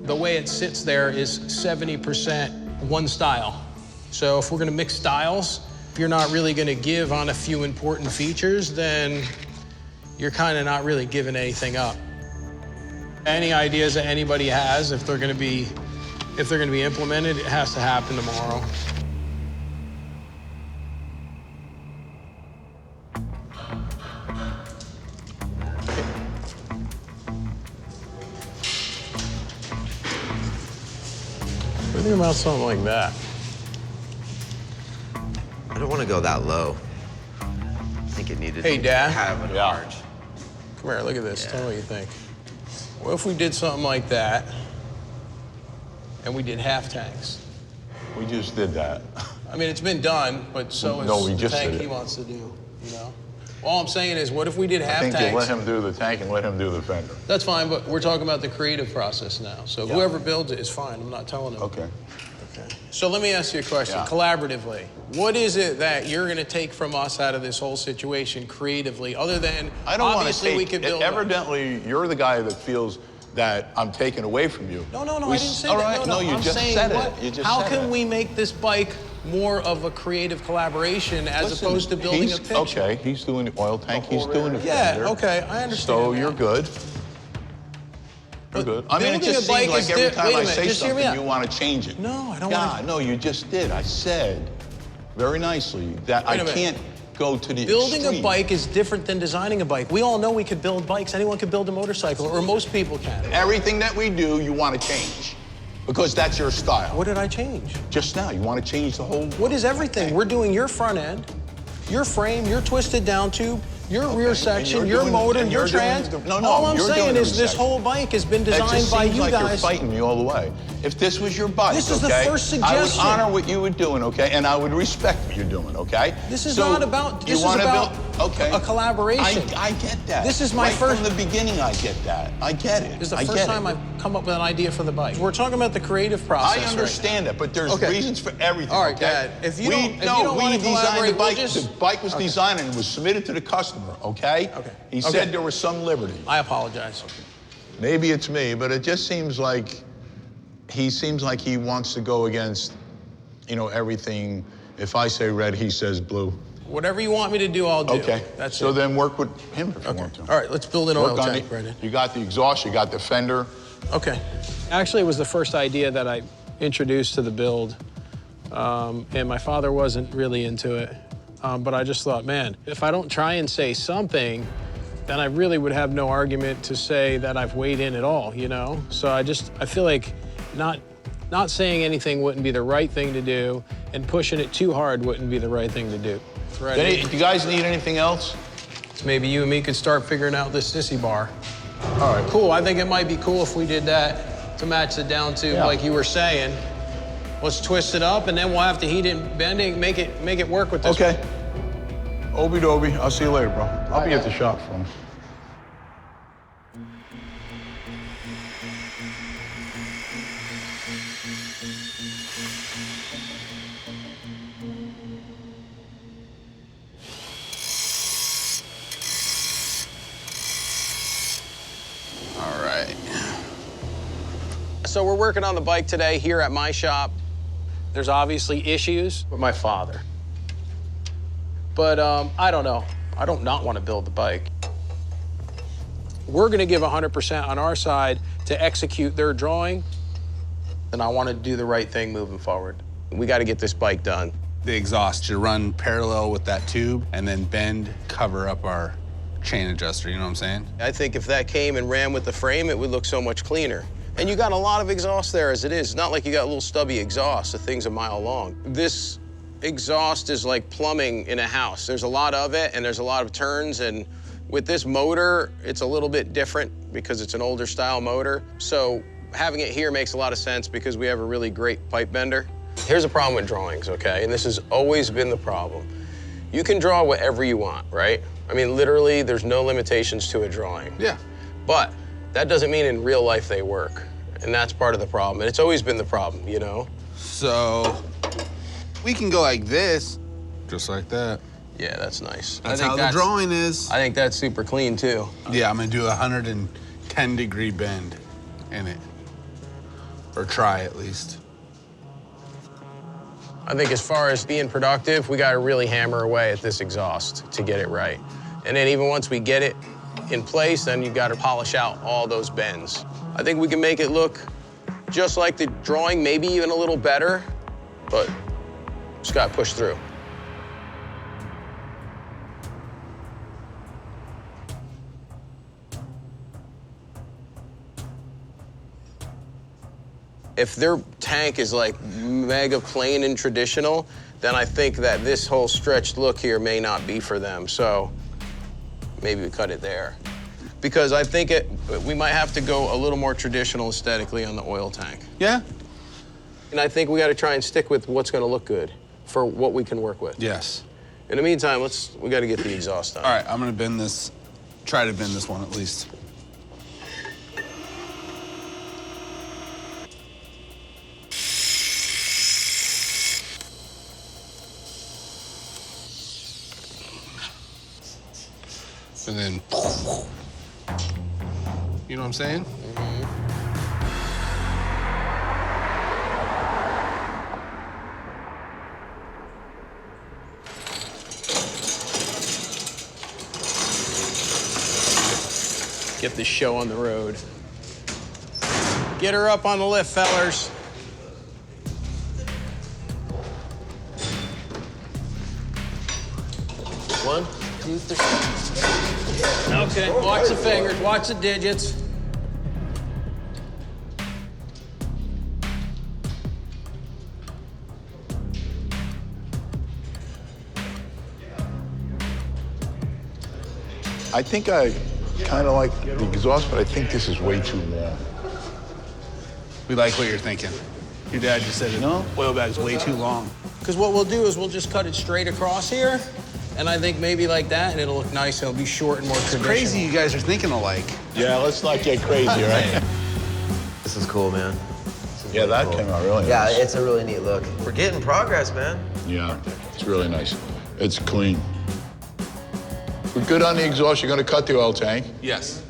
The way it sits there is 70% one style. So if we're gonna mix styles, if you're not really gonna give on a few important features, then you're kind of not really giving anything up. Any ideas that anybody has, if they're gonna be implemented, it has to happen tomorrow. What do you think about something like that? I don't want to go that low. I think it needed Hey, to Dad. have a large. Come here, look at this. Tell me what you think. What if we did something like that and we did half tanks? We just did that. I mean, it's been done, but so is No, we the just tank did he it. wants to do, you know? All I'm saying is, what if we did half I think tanks? you let him do the tank and let him do the fender. That's fine, but we're talking about the creative process now. So whoever builds it is fine. I'm not telling them. Okay. So let me ask you a question, collaboratively. What is it that you're going to take from us out of this whole situation creatively, other than I don't want to obviously we could build? Evidently, you're the guy that feels that I'm taking away from you. No, I didn't say all that. Right, No, you I'm just saying said what, it. You just how said can it. we make this bike more of a creative collaboration as opposed to building a picture? Okay, he's doing the oil tank, he's doing the fender. Yeah, okay, I understand. So that. you're good. You're good. I mean, it building just a bike seems like is every time wait a I minute, say just hear me something, out. you want to change it. No, I don't want to. No, you just did. I said very nicely that I can't go to the Building extreme. a bike is different than designing a bike. We all know we could build bikes. Anyone could build a motorcycle, or most people can. Everything that we do, you want to change. Because that's your style. What did I change? Just now, you want to change the whole... What is everything? We're doing your front end, your frame, your twisted down tube, your rear section, your motor, your trans. All I'm saying is this whole bike has been designed by you like guys. You're fighting me all the way. If this was your bike, this is the first suggestion. I would honor what you were doing, okay? And I would respect what you're doing, okay? This is not about, this is about a collaboration. I get that. This is my first. From the beginning, I get that. I get it. This is the first time I've come up with an idea for the bike. We're talking about the creative process. I understand it, but there's reasons for everything. All right, okay? Dad. If you don't want to collaborate, the bike. The bike was designed and it was submitted to the customer. Okay. Okay. He said there was some liberty. I apologize. Maybe it's me, but it just seems like he wants to go against, everything. If I say red, he says blue. Whatever you want me to do, I'll do. Okay. That's so it. then work with him if you want to. All right, let's build an oil tank, Brendan. You got the exhaust, you got the fender. Okay. Actually, it was the first idea that I introduced to the build, and my father wasn't really into it. But I just thought, man, if I don't try and say something, then I really would have no argument to say that I've weighed in at all, So I feel like not saying anything wouldn't be the right thing to do, and pushing it too hard wouldn't be the right thing to do. Do you guys need anything else? So maybe you and me could start figuring out this sissy bar. All right, cool. I think it might be cool if we did that to match the down tube like you were saying. Let's twist it up, and then we'll have to heat it and bend it, make it work with this. Okay. Obi-dobi. I'll see you later, bro. I'll be at the shop for him. All right. So we're working on the bike today here at my shop. There's obviously issues with my father. But I don't know. I don't not want to build the bike. We're going to give 100% on our side to execute their drawing, and I want to do the right thing moving forward. We got to get this bike done. The exhaust should run parallel with that tube and then bend, cover up our chain adjuster, you know what I'm saying? I think if that came and ran with the frame, it would look so much cleaner. And you got a lot of exhaust there as it is. It's not like you got a little stubby exhaust. The thing's a mile long. This exhaust is like plumbing in a house. There's a lot of it, and there's a lot of turns, and with this motor, it's a little bit different because it's an older style motor. So having it here makes a lot of sense because we have a really great pipe bender. Here's a problem with drawings, okay? And this has always been the problem. You can draw whatever you want, right? I mean, literally, there's no limitations to a drawing. Yeah. But that doesn't mean in real life they work. And that's part of the problem. And it's always been the problem, So we can go like this, just like that. Yeah, that's nice. That's how the drawing is. I think that's super clean, too. Yeah, I'm gonna do a 110-degree bend in it. Or try, at least. I think as far as being productive, we got to really hammer away at this exhaust to get it right. And then even once we get it in place, then you got to polish out all those bends. I think we can make it look just like the drawing, maybe even a little better, but just got to push through. If their tank is like mega plain and traditional, then I think that this whole stretched look here may not be for them. So maybe we cut it there. Because I think we might have to go a little more traditional aesthetically on the oil tank. Yeah. And I think we got to try and stick with what's going to look good for what we can work with. Yes. In the meantime, we got to get the exhaust on. All right, I'm gonna bend this, try to bend this one at least. And then, you know what I'm saying? Get this show on the road. Get her up on the lift, fellers. One, two, three. Okay, watch the fingers, watch the digits. I think I kind of like the exhaust, but I think this is way too long. We like what you're thinking. Your dad just said, no, oil bag's way too long. Because what we'll do is we'll just cut it straight across here, and I think maybe like that, and it'll look nice. It'll be short and more traditional. Crazy you guys are thinking alike. Yeah, let's not get crazy, right? This is cool, man. Yeah, that came out really nice. Yeah, it's a really neat look. We're getting progress, man. Yeah, it's really nice. It's clean. We're good on the exhaust. You're gonna cut the oil tank. Yes.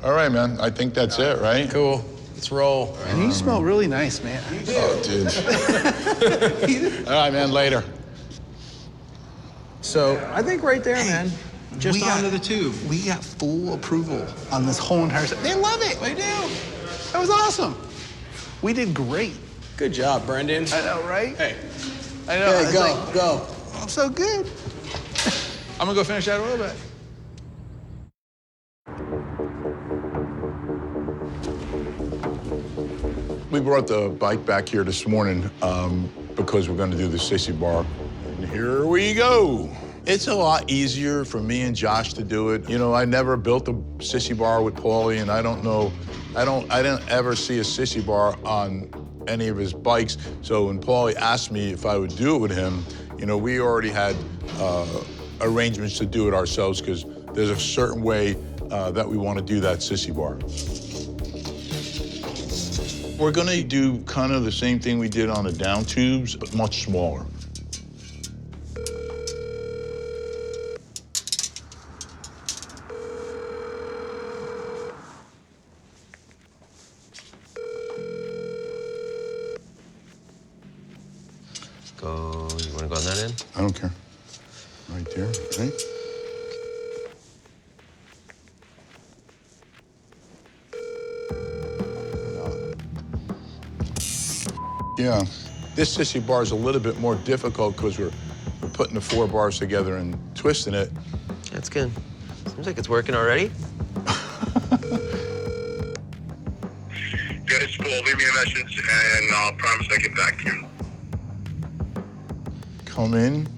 All right, man. I think that's it, right? Cool. Let's roll. And you smell really nice, man. Oh, dude. All right, man, later. So I think right there, man. Just onto the tube. We got full approval on this whole entire set. They love it. They do. That was awesome. We did great. Good job, Brendan. I know, right? Hey. I know. Hey, go. I'm so good. I'm gonna go finish that oil bag. We brought the bike back here this morning because we're going to do the sissy bar. And here we go. It's a lot easier for me and Josh to do it. You know, I never built a sissy bar with Paulie, and I didn't ever see a sissy bar on any of his bikes. So when Paulie asked me if I would do it with him, you know, we already had arrangements to do it ourselves because there's a certain way that we want to do that sissy bar. We're gonna do kind of the same thing we did on the down tubes, but much smaller. Go, you wanna go on that end? I don't care. Right there, right? Yeah, this sissy bar is a little bit more difficult because we're putting the 4 bars together and twisting it. That's good. Seems like it's working already. Good, it's cool. Leave me a message, and I'll promise I'll get back to you. Come in,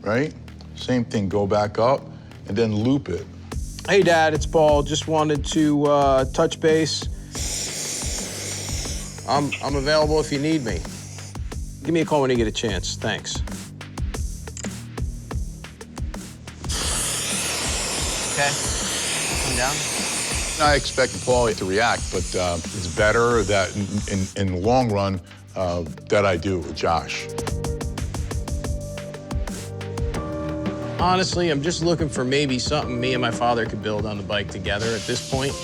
right? Same thing, go back up, and then loop it. Hey, Dad, it's Paul. Just wanted to touch base. I'm available if you need me. Give me a call when you get a chance. Thanks. Okay. Come down. I expect Paulie to react, but it's better that in the long run that I do it with Josh. Honestly, I'm just looking for maybe something me and my father could build on the bike together at this point.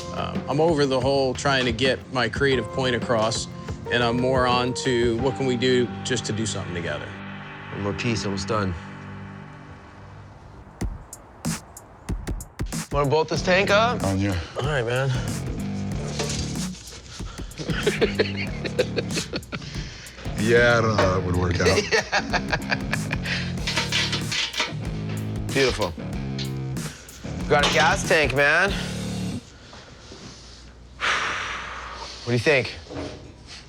I'm over the whole trying to get my creative point across, and I'm more on to what can we do just to do something together. One more piece, almost done. Wanna bolt this tank up? On you. All right, man. Yeah, I don't know how that would work out. Beautiful. Got a gas tank, man. What do you think?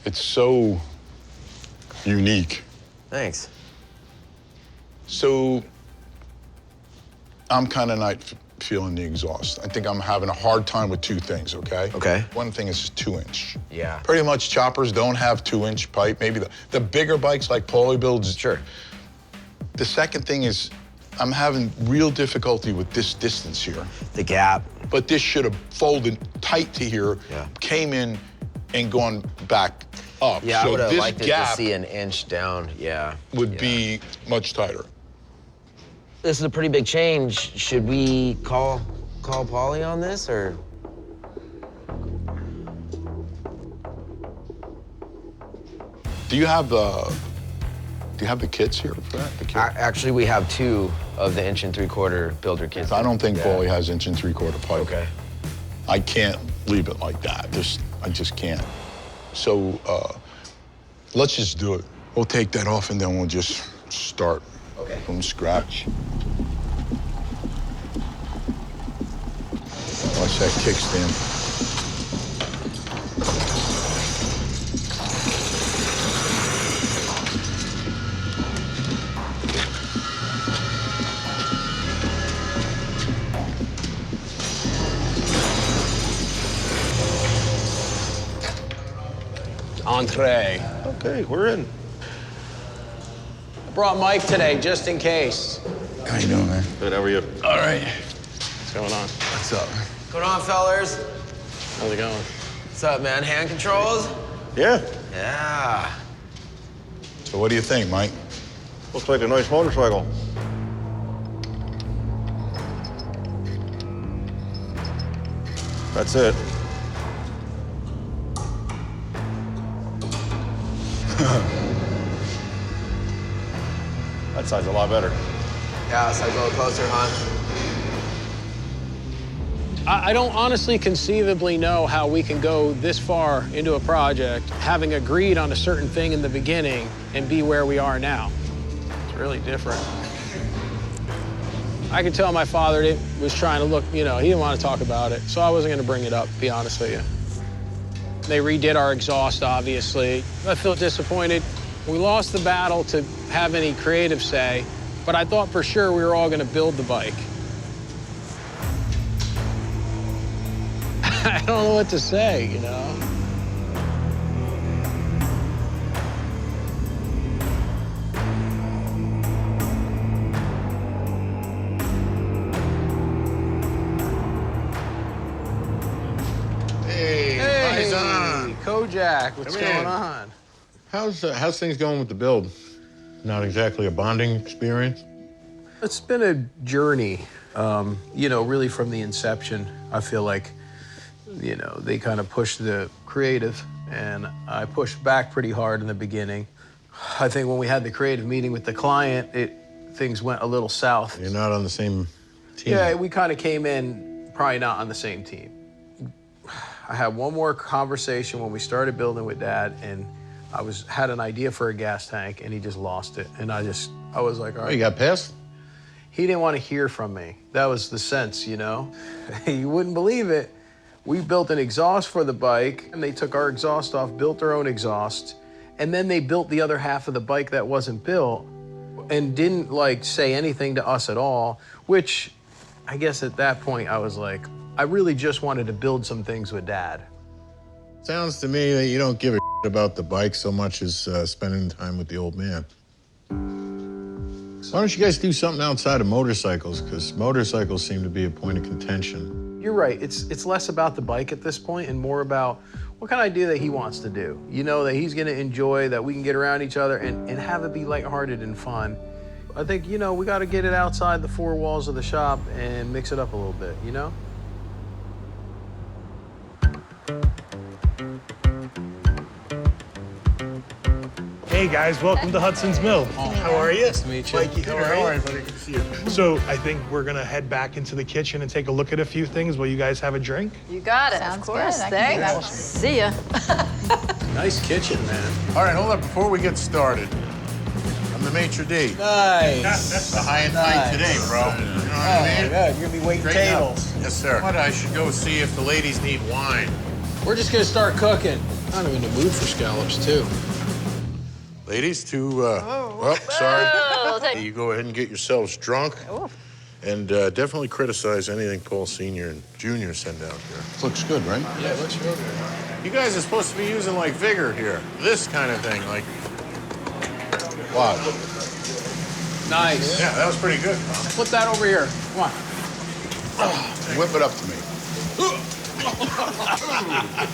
It's so unique. Thanks. So I'm kind of not feeling the exhaust. I think I'm having a hard time with 2 things, okay? Okay. One thing is 2-inch. Yeah. Pretty much choppers don't have 2-inch pipe. Maybe the bigger bikes like Paulie builds. Sure. The second thing is I'm having real difficulty with this distance here. The gap. But this should have folded tight to here, came in and gone back up. Yeah, so I would have this liked it gap to see an inch down, would be much tighter. This is a pretty big change. Should we call Paulie on this, or? Do you have the kits here for that? The kit? Actually, we have 2 of the 1 3/4 builder kits. I don't think Paulie has 1 3/4 pipe. Okay. I can't leave it like that. I just can't. So let's just do it. We'll take that off and then we'll just start from scratch. Watch that kickstand. Entree. Okay, we're in. I brought Mike today, just in case. How you doing, man? Good, how are you? All right. What's going on? What's up? What's going on, fellers? How's it going? What's up, man? Hand controls? Yeah. Yeah. So what do you think, Mike? Looks like a nice motorcycle. That's it. That side's a lot better. Yeah, that side's a little closer, huh? I don't honestly conceivably know how we can go this far into a project, having agreed on a certain thing in the beginning, and be where we are now. It's really different. I could tell my father was trying to look, he didn't want to talk about it, so I wasn't going to bring it up, to be honest with you. They redid our exhaust, obviously. I feel disappointed. We lost the battle to have any creative say, but I thought for sure we were all going to build the bike. I don't know what to say, Hey, Paisan. Kojak, what's Come in. going on? How's things going with the build? Not exactly a bonding experience? It's been a journey, really from the inception. I feel like, they kind of pushed the creative, and I pushed back pretty hard in the beginning. I think when we had the creative meeting with the client, things went a little south. You're not on the same team? Yeah, we kind of came in probably not on the same team. I had one more conversation when we started building with Dad, and I had an idea for a gas tank, and he just lost it. And I was like, all right. You got pissed? He didn't want to hear from me. That was the sense, You wouldn't believe it. We built an exhaust for the bike, and they took our exhaust off, built their own exhaust, and then they built the other half of the bike that wasn't built and didn't, say anything to us at all, which I guess at that point I was like, I really just wanted to build some things with Dad. Sounds to me that you don't give a about the bike so much as spending time with the old man. Why don't you guys do something outside of motorcycles? Because motorcycles seem to be a point of contention. You're right. It's less about the bike at this point and more about what kind of idea that he wants to do. That he's going to enjoy, that we can get around each other and have it be lighthearted and fun. I think, we got to get it outside the 4 walls of the shop and mix it up a little bit, Hey guys, welcome to Hudson's Mill. How are you? Nice to meet you. Mikey, how are you? Buddy? Good to see you. So I think we're gonna head back into the kitchen and take a look at a few things while you guys have a drink. You got it. Sounds of course. good. I can do that. See ya. Nice kitchen, man. All right, hold up. Before we get started, I'm the maitre d'. Nice. The high and tight today, bro. You know what I mean? Good. You're going to be waiting Straighten up. tables. Yes, sir. What, I should go see if the ladies need wine. We're just going to start cooking. I'm in the mood for scallops, too. Ladies, sorry. You go ahead and get yourselves drunk. And definitely criticize anything Paul Sr. and Jr. send out here. Looks good, right? Yeah, it looks real good. You guys are supposed to be using, vigor here. This kind of thing, What? Nice. Yeah, that was pretty good. Put that over here. Come on. Whip it up to me.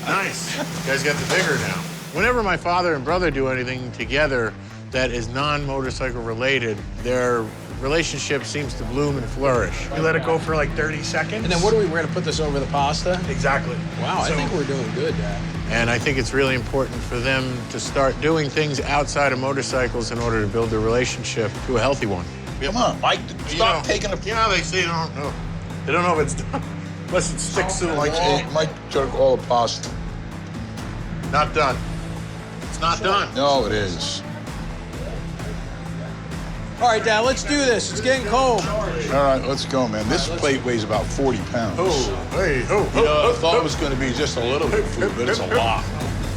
Nice. You guys got the vigor now. Whenever my father and brother do anything together that is non-motorcycle related, their relationship seems to bloom and flourish. You let it go for like 30 seconds. And then what are we, we're gonna put this over the pasta? Exactly. Wow, I think we're doing good, Dad. And I think it's really important for them to start doing things outside of motorcycles in order to build their relationship to a healthy one. Come on, Mike, stop taking the... You know, they say they don't know. They don't know if it's done unless it sticks to the wall. Mike took all the pasta. Not done. It's not done. No, it is. All right, Dad, let's do this. It's getting cold. All right, let's go, man. This plate weighs about 40 pounds. I thought it was going to be just a little bit of food, but it's a lot.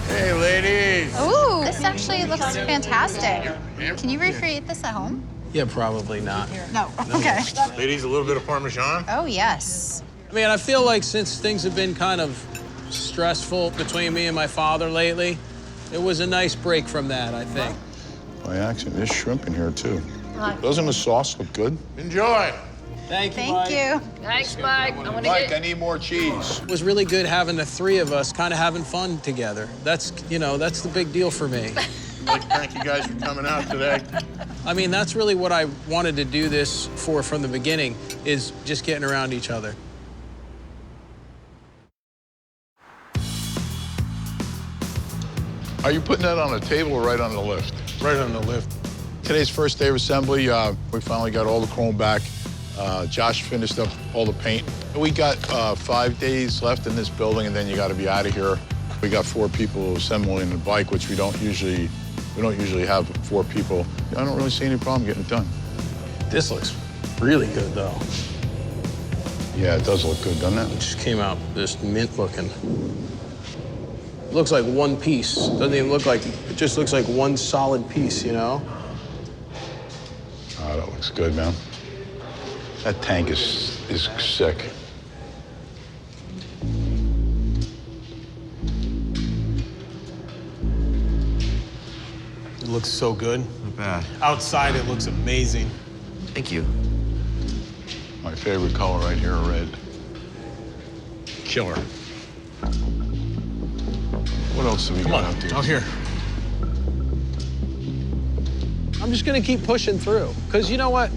Hey, ladies. Ooh, this actually looks fantastic. Can you recreate this at home? Yeah, probably not. No. Okay. Ladies, a little bit of Parmesan. Oh, yes. I mean, I feel like since things have been kind of stressful between me and my father lately, it was a nice break from that, I think. By accident, there's shrimp in here, too. Doesn't the sauce look good? Enjoy. Thank you, Thank Mike. you. Thanks, Mike. I'm gonna Mike, get... I need more cheese. It was really good having the three of us kind of having fun together. That's, you know, that's the big deal for me. I'd like to thank you guys for coming out today. I mean, that's really what I wanted to do this for from the beginning, is just getting around each other. Are you putting that on the table or right on the lift? Right on the lift. Today's first day of assembly. We finally got all the chrome back. Josh finished up all the paint. We got 5 days left in this building, and then you got to be out of here. We got 4 people assembling the bike, which we don't usually have 4 people. I don't really see any problem getting it done. This looks really good, though. Yeah, it does look good, doesn't It it? just came out just mint looking. It looks like one piece. Doesn't even look like, it just looks like one solid piece, you know? Oh, that looks good, man. That tank is sick. It looks so good. Not bad. Outside, it looks amazing. Thank you. My favorite color right here, red. Killer. What else have we got out there? Out here. I'm just gonna keep pushing through, because you know what?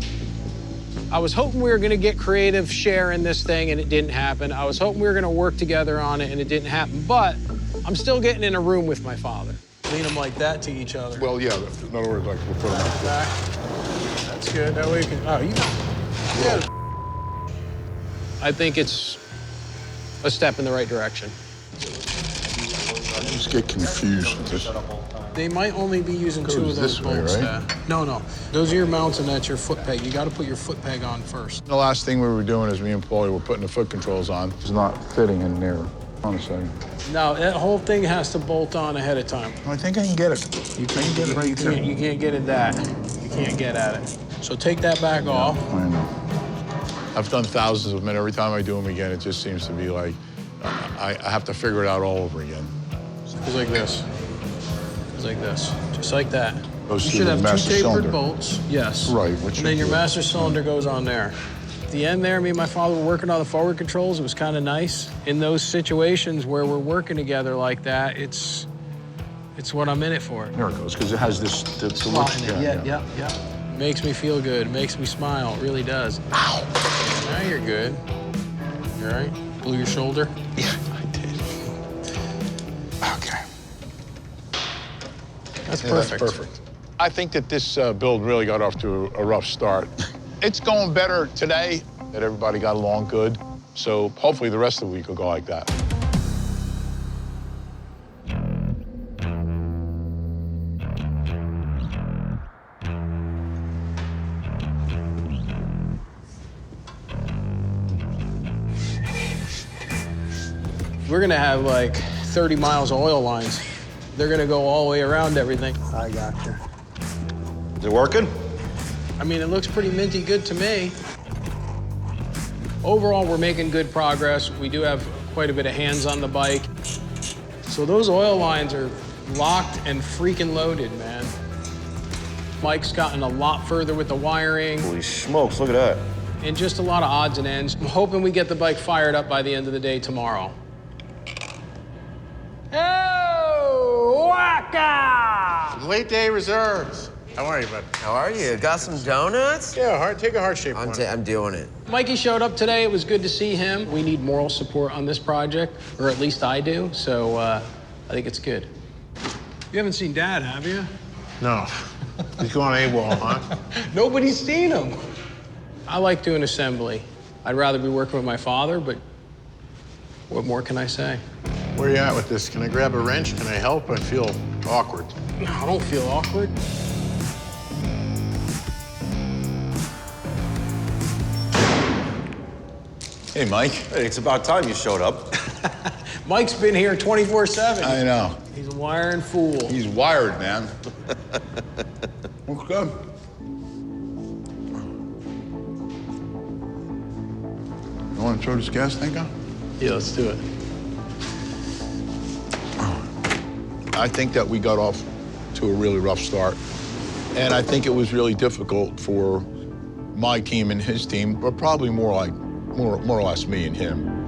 I was hoping we were gonna get creative share in this thing, and it didn't happen. I was hoping we were gonna work together on it, and it didn't happen. But I'm still getting in a room with my father. Lean them like that to each other. Well, yeah, in other words, like we'll put them like Back. That's good. That way you can, oh, you got I think it's a step in the right direction. I just get confused with this. They might only be using Goes 2 of those this way, bolts. right? No. Those are your mounts, and that's your foot peg. You got to put your foot peg on first. The last thing we were doing is me and Paulie were putting the foot controls on. It's not fitting in there. Hold on a second. No, that whole thing has to bolt on ahead of time. I think I can get it. You can get it right there. You can't get at that. You can't get at it. So take that back off. I know. I've done thousands of them, and every time I do them again, it just seems to be like I have to figure it out all over again. Goes like this. Goes like this. Just like that. Goes You through should the have 2 master tapered cylinder. bolts. Yes. Right, And then your master cylinder goes on there. At the end there, me and my father were working on the forward controls. It was kind of nice. In those situations where we're working together like that, it's what I'm in it for. There it goes, because it has this. Slot in it. Yeah. Makes me feel good. Makes me smile. It really does. Ow. Now you're good. You all right? Blew your shoulder? Yeah, I did. Okay. That's Yeah, perfect. That's perfect. I think that this build really got off to a rough start. It's going better today, that everybody got along good. So hopefully the rest of the week will go like that. We're gonna have like 30 miles of oil lines. They're gonna go all the way around everything. I got you. Is it working? I mean, it looks pretty minty good to me. Overall, we're making good progress. We do have quite a bit of hands on the bike. So those oil lines are locked and freaking loaded, man. Mike's gotten a lot further with the wiring. Holy smokes, look at that. And just a lot of odds and ends. I'm hoping we get the bike fired up by the end of the day tomorrow. Oh, waka! Late day reserves. How are you, bud? How are you? Got some donuts? Yeah, take a heart-shaped one. I'm doing it. Mikey showed up today. It was good to see him. We need moral support on this project, or at least I do, so I think it's good. You haven't seen Dad, have you? No. He's going AWOL, huh? Nobody's seen him. I like doing assembly. I'd rather be working with my father, but what more can I say? Where are you at with this? Can I grab a wrench? Can I help? I feel awkward. No, I don't feel awkward. Hey, Mike. Hey, it's about time you showed up. Mike's been here 24/7. I know. He's a wiring fool. He's wired, man. Looks good. You want to throw this gas tank on? Yeah, let's do it. I think that we got off to a really rough start. And I think it was really difficult for my team and his team, but probably more or less me and him.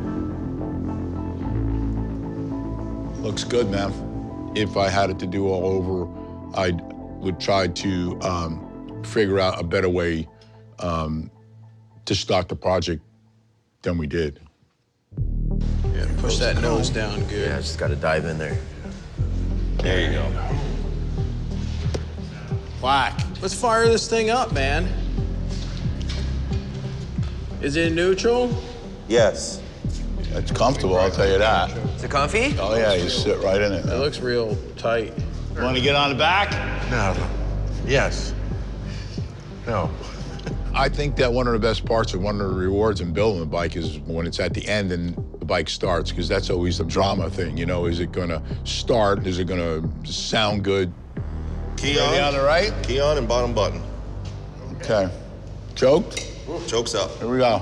Looks good, man. If I had it to do all over, I would try to figure out a better way to start the project than we did. Yeah, push that nose down good. Yeah, just got to dive in there. There you go. Whack. Let's fire this thing up, man. Is it neutral? Yes. It's comfortable, I'll tell you that. Is it comfy? Oh, yeah, you sit right in it. It looks real tight. Want to get on the back? No. Yes. No. I think that one of the best parts and one of the rewards in building a bike is when it's at the end and the bike starts, because that's always the drama thing, you know? Is it gonna start? Is it gonna sound good? Key Ready on. on the right? Key on and bottom button. Okay. Choked? Choke's up. Here we go.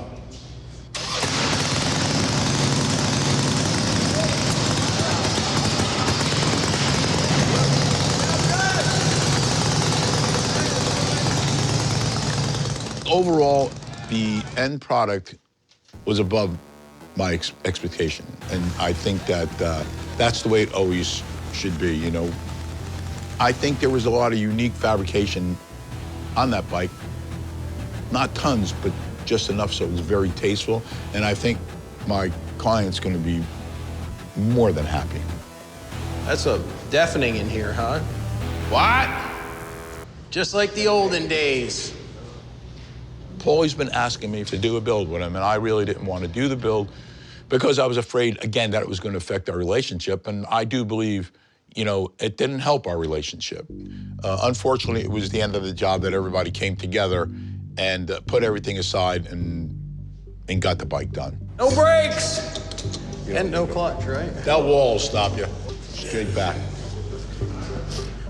Overall, the end product was above my expectation. And I think that that's the way it always should be, you know. I think there was a lot of unique fabrication on that bike. Not tons, but just enough so it was very tasteful. And I think my client's gonna be more than happy. That's a deafening in here, huh? What? Just like the olden days. Paulie's been asking me to do a build with him, and I really didn't want to do the build because I was afraid, again, that it was going to affect our relationship. And I do believe, you know, it didn't help our relationship. Unfortunately, it was the end of the job that everybody came together and put everything aside and got the bike done. No brakes! And no clutch, right? That wall will stop you. Straight back.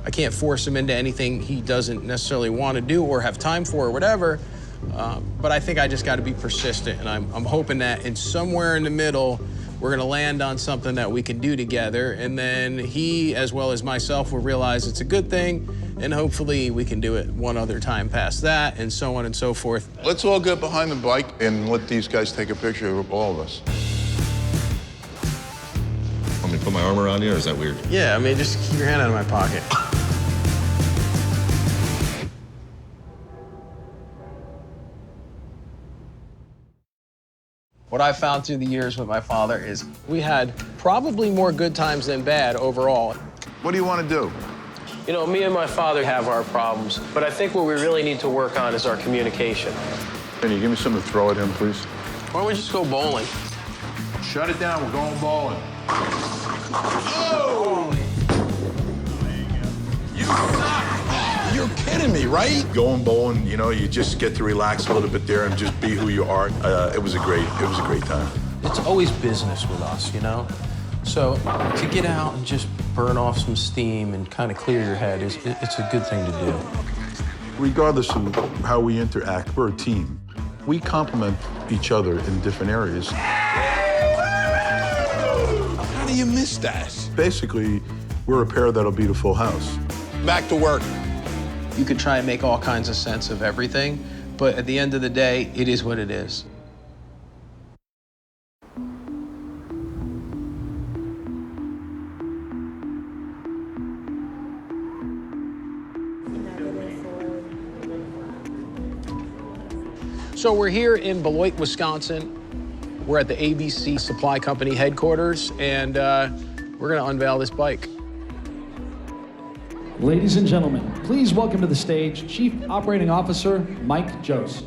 I can't force him into anything he doesn't necessarily want to do or have time for or whatever. But I think I just got to be persistent, and I'm hoping that in somewhere in the middle, we're going to land on something that we can do together, and then he, as well as myself, will realize it's a good thing, and hopefully we can do it one other time past that, and so on and so forth. Let's all get behind the bike and let these guys take a picture of all of us. Want me to put my arm around you, or is that weird? Yeah, I mean, just keep your hand out of my pocket. What I've found through the years with my father is we had probably more good times than bad overall. What do you want to do? You know, me and my father have our problems, but I think what we really need to work on is our communication. Can you give me something to throw at him, please? Why don't we just go bowling? Shut it down, we're going bowling. Oh! You suck! You're kidding me, right? Going bowling, you know, you just get to relax a little bit there and just be who you are. It was a great time. It's always business with us, you know? So to get out and just burn off some steam and kind of clear your head, it's a good thing to do. Regardless of how we interact, we're a team. We complement each other in different areas. How do you miss that? Basically, we're a pair that'll beat a full house. Back to work. You could try and make all kinds of sense of everything, but at the end of the day, it is what it is. So we're here in Beloit, Wisconsin. We're at the ABC Supply Company headquarters, and we're gonna unveil this bike. Ladies and gentlemen, please welcome to the stage Chief Operating Officer Mike Jost.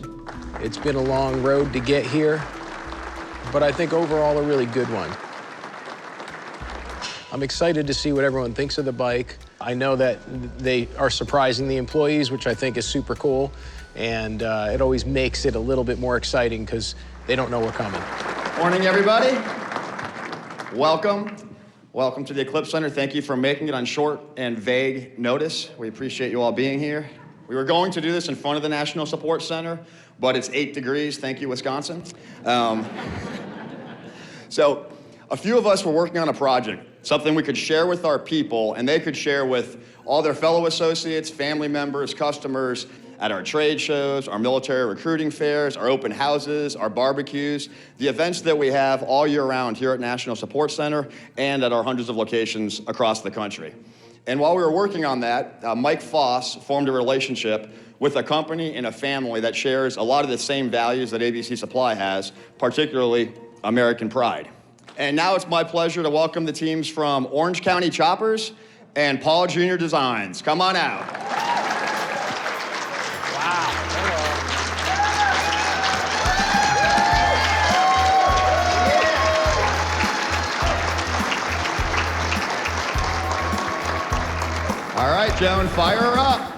It's been a long road to get here, but I think overall a really good one. I'm excited to see what everyone thinks of the bike. I know that they are surprising the employees, which I think is super cool, and it always makes it a little bit more exciting because they don't know we're coming. Morning, everybody. Welcome. Welcome to the Eclipse Center. Thank you for making it on short and vague notice. We appreciate you all being here. We were going to do this in front of the National Support Center, but it's 8 degrees. Thank you, Wisconsin. So a few of us were working on a project, something we could share with our people, and they could share with all their fellow associates, family members, customers, at our trade shows, our military recruiting fairs, our open houses, our barbecues, the events that we have all year round here at National Support Center and at our hundreds of locations across the country. And while we were working on that, Mike Foss formed a relationship with a company and a family that shares a lot of the same values that ABC Supply has, particularly American pride. And now it's my pleasure to welcome the teams from Orange County Choppers and Paul Jr. Designs. Come on out. All right, Joan, fire her up.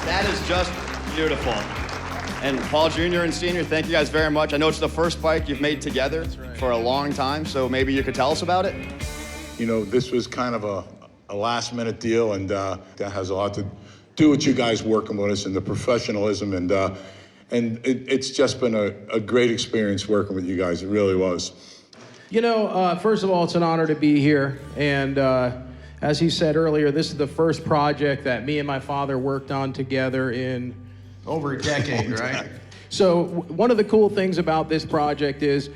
That is just beautiful. And Paul Jr. and Sr., thank you guys very much. I know it's the first bike you've made together for a long time, so maybe you could tell us about it? You know, this was kind of a last-minute deal, and that has a lot to do with you guys working with us and the professionalism, and it's just been a great experience working with you guys. It really was. You know, first of all, it's an honor to be here, and as he said earlier, this is the first project that me and my father worked on together in over a decade, right? So one of the cool things about this project is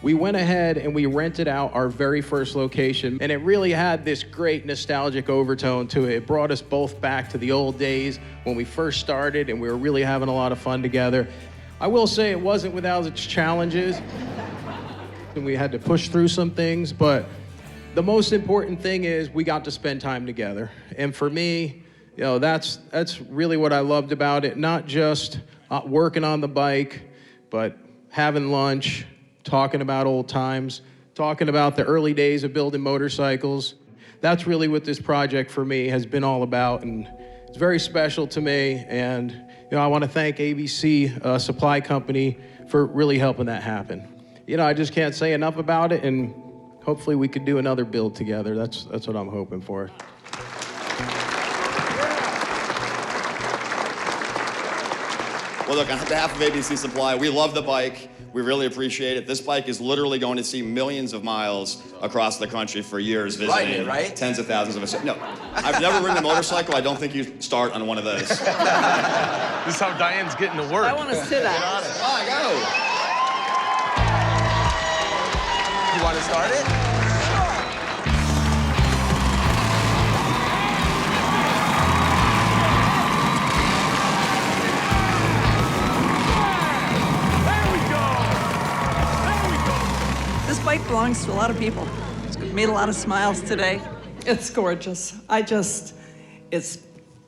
we went ahead and we rented out our very first location, and it really had this great nostalgic overtone to it. It brought us both back to the old days when we first started, and we were really having a lot of fun together. I will say it wasn't without its challenges, and we had to push through some things, but the most important thing is we got to spend time together. And for me, you know, that's really what I loved about it. Not just working on the bike, but having lunch, talking about old times, talking about the early days of building motorcycles. That's really what this project for me has been all about, and it's very special to me. And you know, I want to thank ABC Supply Company for really helping that happen. You know, I just can't say enough about it, and hopefully we could do another build together. That's what I'm hoping for. Well, look, on behalf of ABC Supply, we love the bike. We really appreciate it. This bike is literally going to see millions of miles across the country for years visiting tens of thousands of us. No, I've never ridden a motorcycle. I don't think you start on one of those. This is how Diane's getting to work. I want to sit on it. Oh, go. You want to start it? This bike belongs to a lot of people. It's made a lot of smiles today. It's gorgeous. It's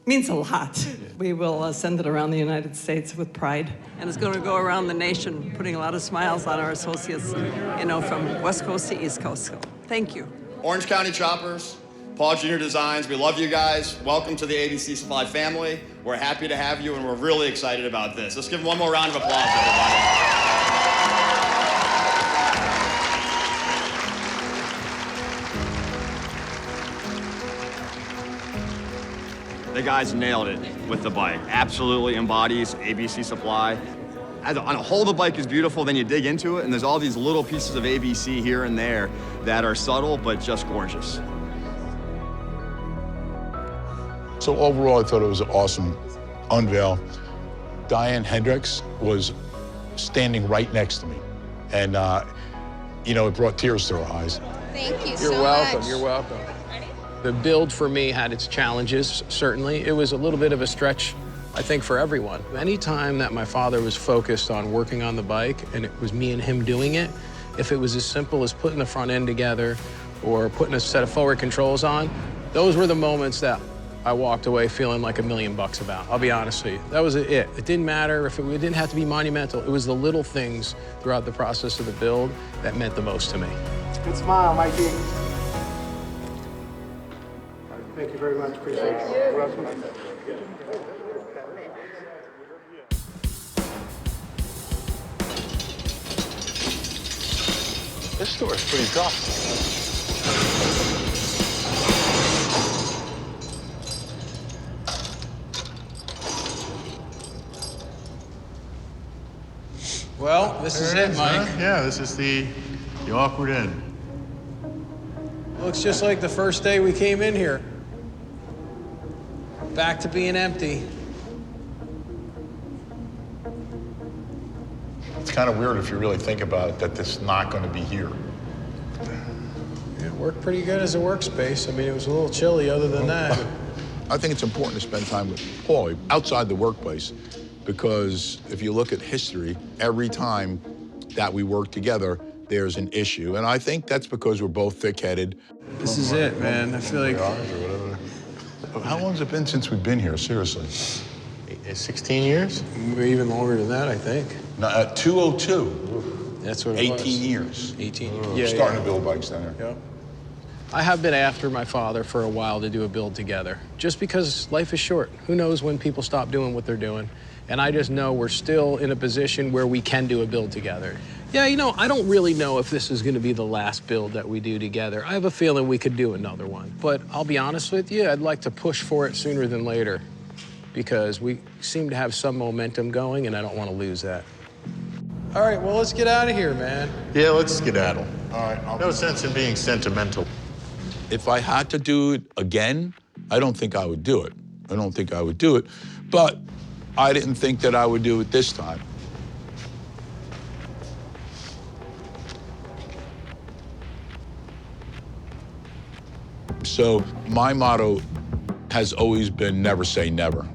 means a lot. We will send it around the United States with pride. And it's going to go around the nation, putting a lot of smiles on our associates, you know, from West Coast to East Coast. So, thank you. Orange County Choppers, Paul Jr. Designs, we love you guys. Welcome to the ABC Supply family. We're happy to have you, and we're really excited about this. Let's give them one more round of applause, everybody. The guys nailed it with the bike. Absolutely embodies ABC Supply. On a whole, the bike is beautiful, then you dig into it, and there's all these little pieces of ABC here and there that are subtle, but just gorgeous. So overall, I thought it was an awesome unveil. Diane Hendricks was standing right next to me. And, you know, it brought tears to her eyes. Thank you You're welcome, you're welcome. The build for me had its challenges, certainly. It was a little bit of a stretch, I think, for everyone. Anytime that my father was focused on working on the bike and it was me and him doing it, if it was as simple as putting the front end together or putting a set of forward controls on, those were the moments that I walked away feeling like $1 million about. I'll be honest with you. That was it. It didn't matter if it didn't have to be monumental. It was the little things throughout the process of the build that meant the most to me. Good smile, Mikey. Thank you very much. Appreciate it. You're welcome. This store is pretty tough. Well, this is it, Mike. Yeah, this is the awkward end. Looks just like the first day we came in here. Back to being empty. It's kind of weird if you really think about it that this is not going to be here. It worked pretty good as a workspace. I mean, it was a little chilly other than that. I think it's important to spend time with Paulie outside the workplace because if you look at history, every time that we work together, there's an issue. And I think that's because we're both thick-headed. This is it, man. I feel like... How long has it been since we've been here, seriously? 16 years? Maybe even longer than that, I think. No, 202. That's what it was. 18 years. 18 years. Starting to build bikes down here. Yeah. I have been after my father for a while to do a build together, just because life is short. Who knows when people stop doing what they're doing? And I just know we're still in a position where we can do a build together. Yeah, you know, I don't really know if this is going to be the last build that we do together. I have a feeling we could do another one. But I'll be honest with you, I'd like to push for it sooner than later because we seem to have some momentum going and I don't want to lose that. All right, well, let's get out of here, man. Yeah, let's skedaddle. All right. No sense in being sentimental. If I had to do it again, I don't think I would do it. I don't think I would do it. But I didn't think that I would do it this time. So my motto has always been never say never.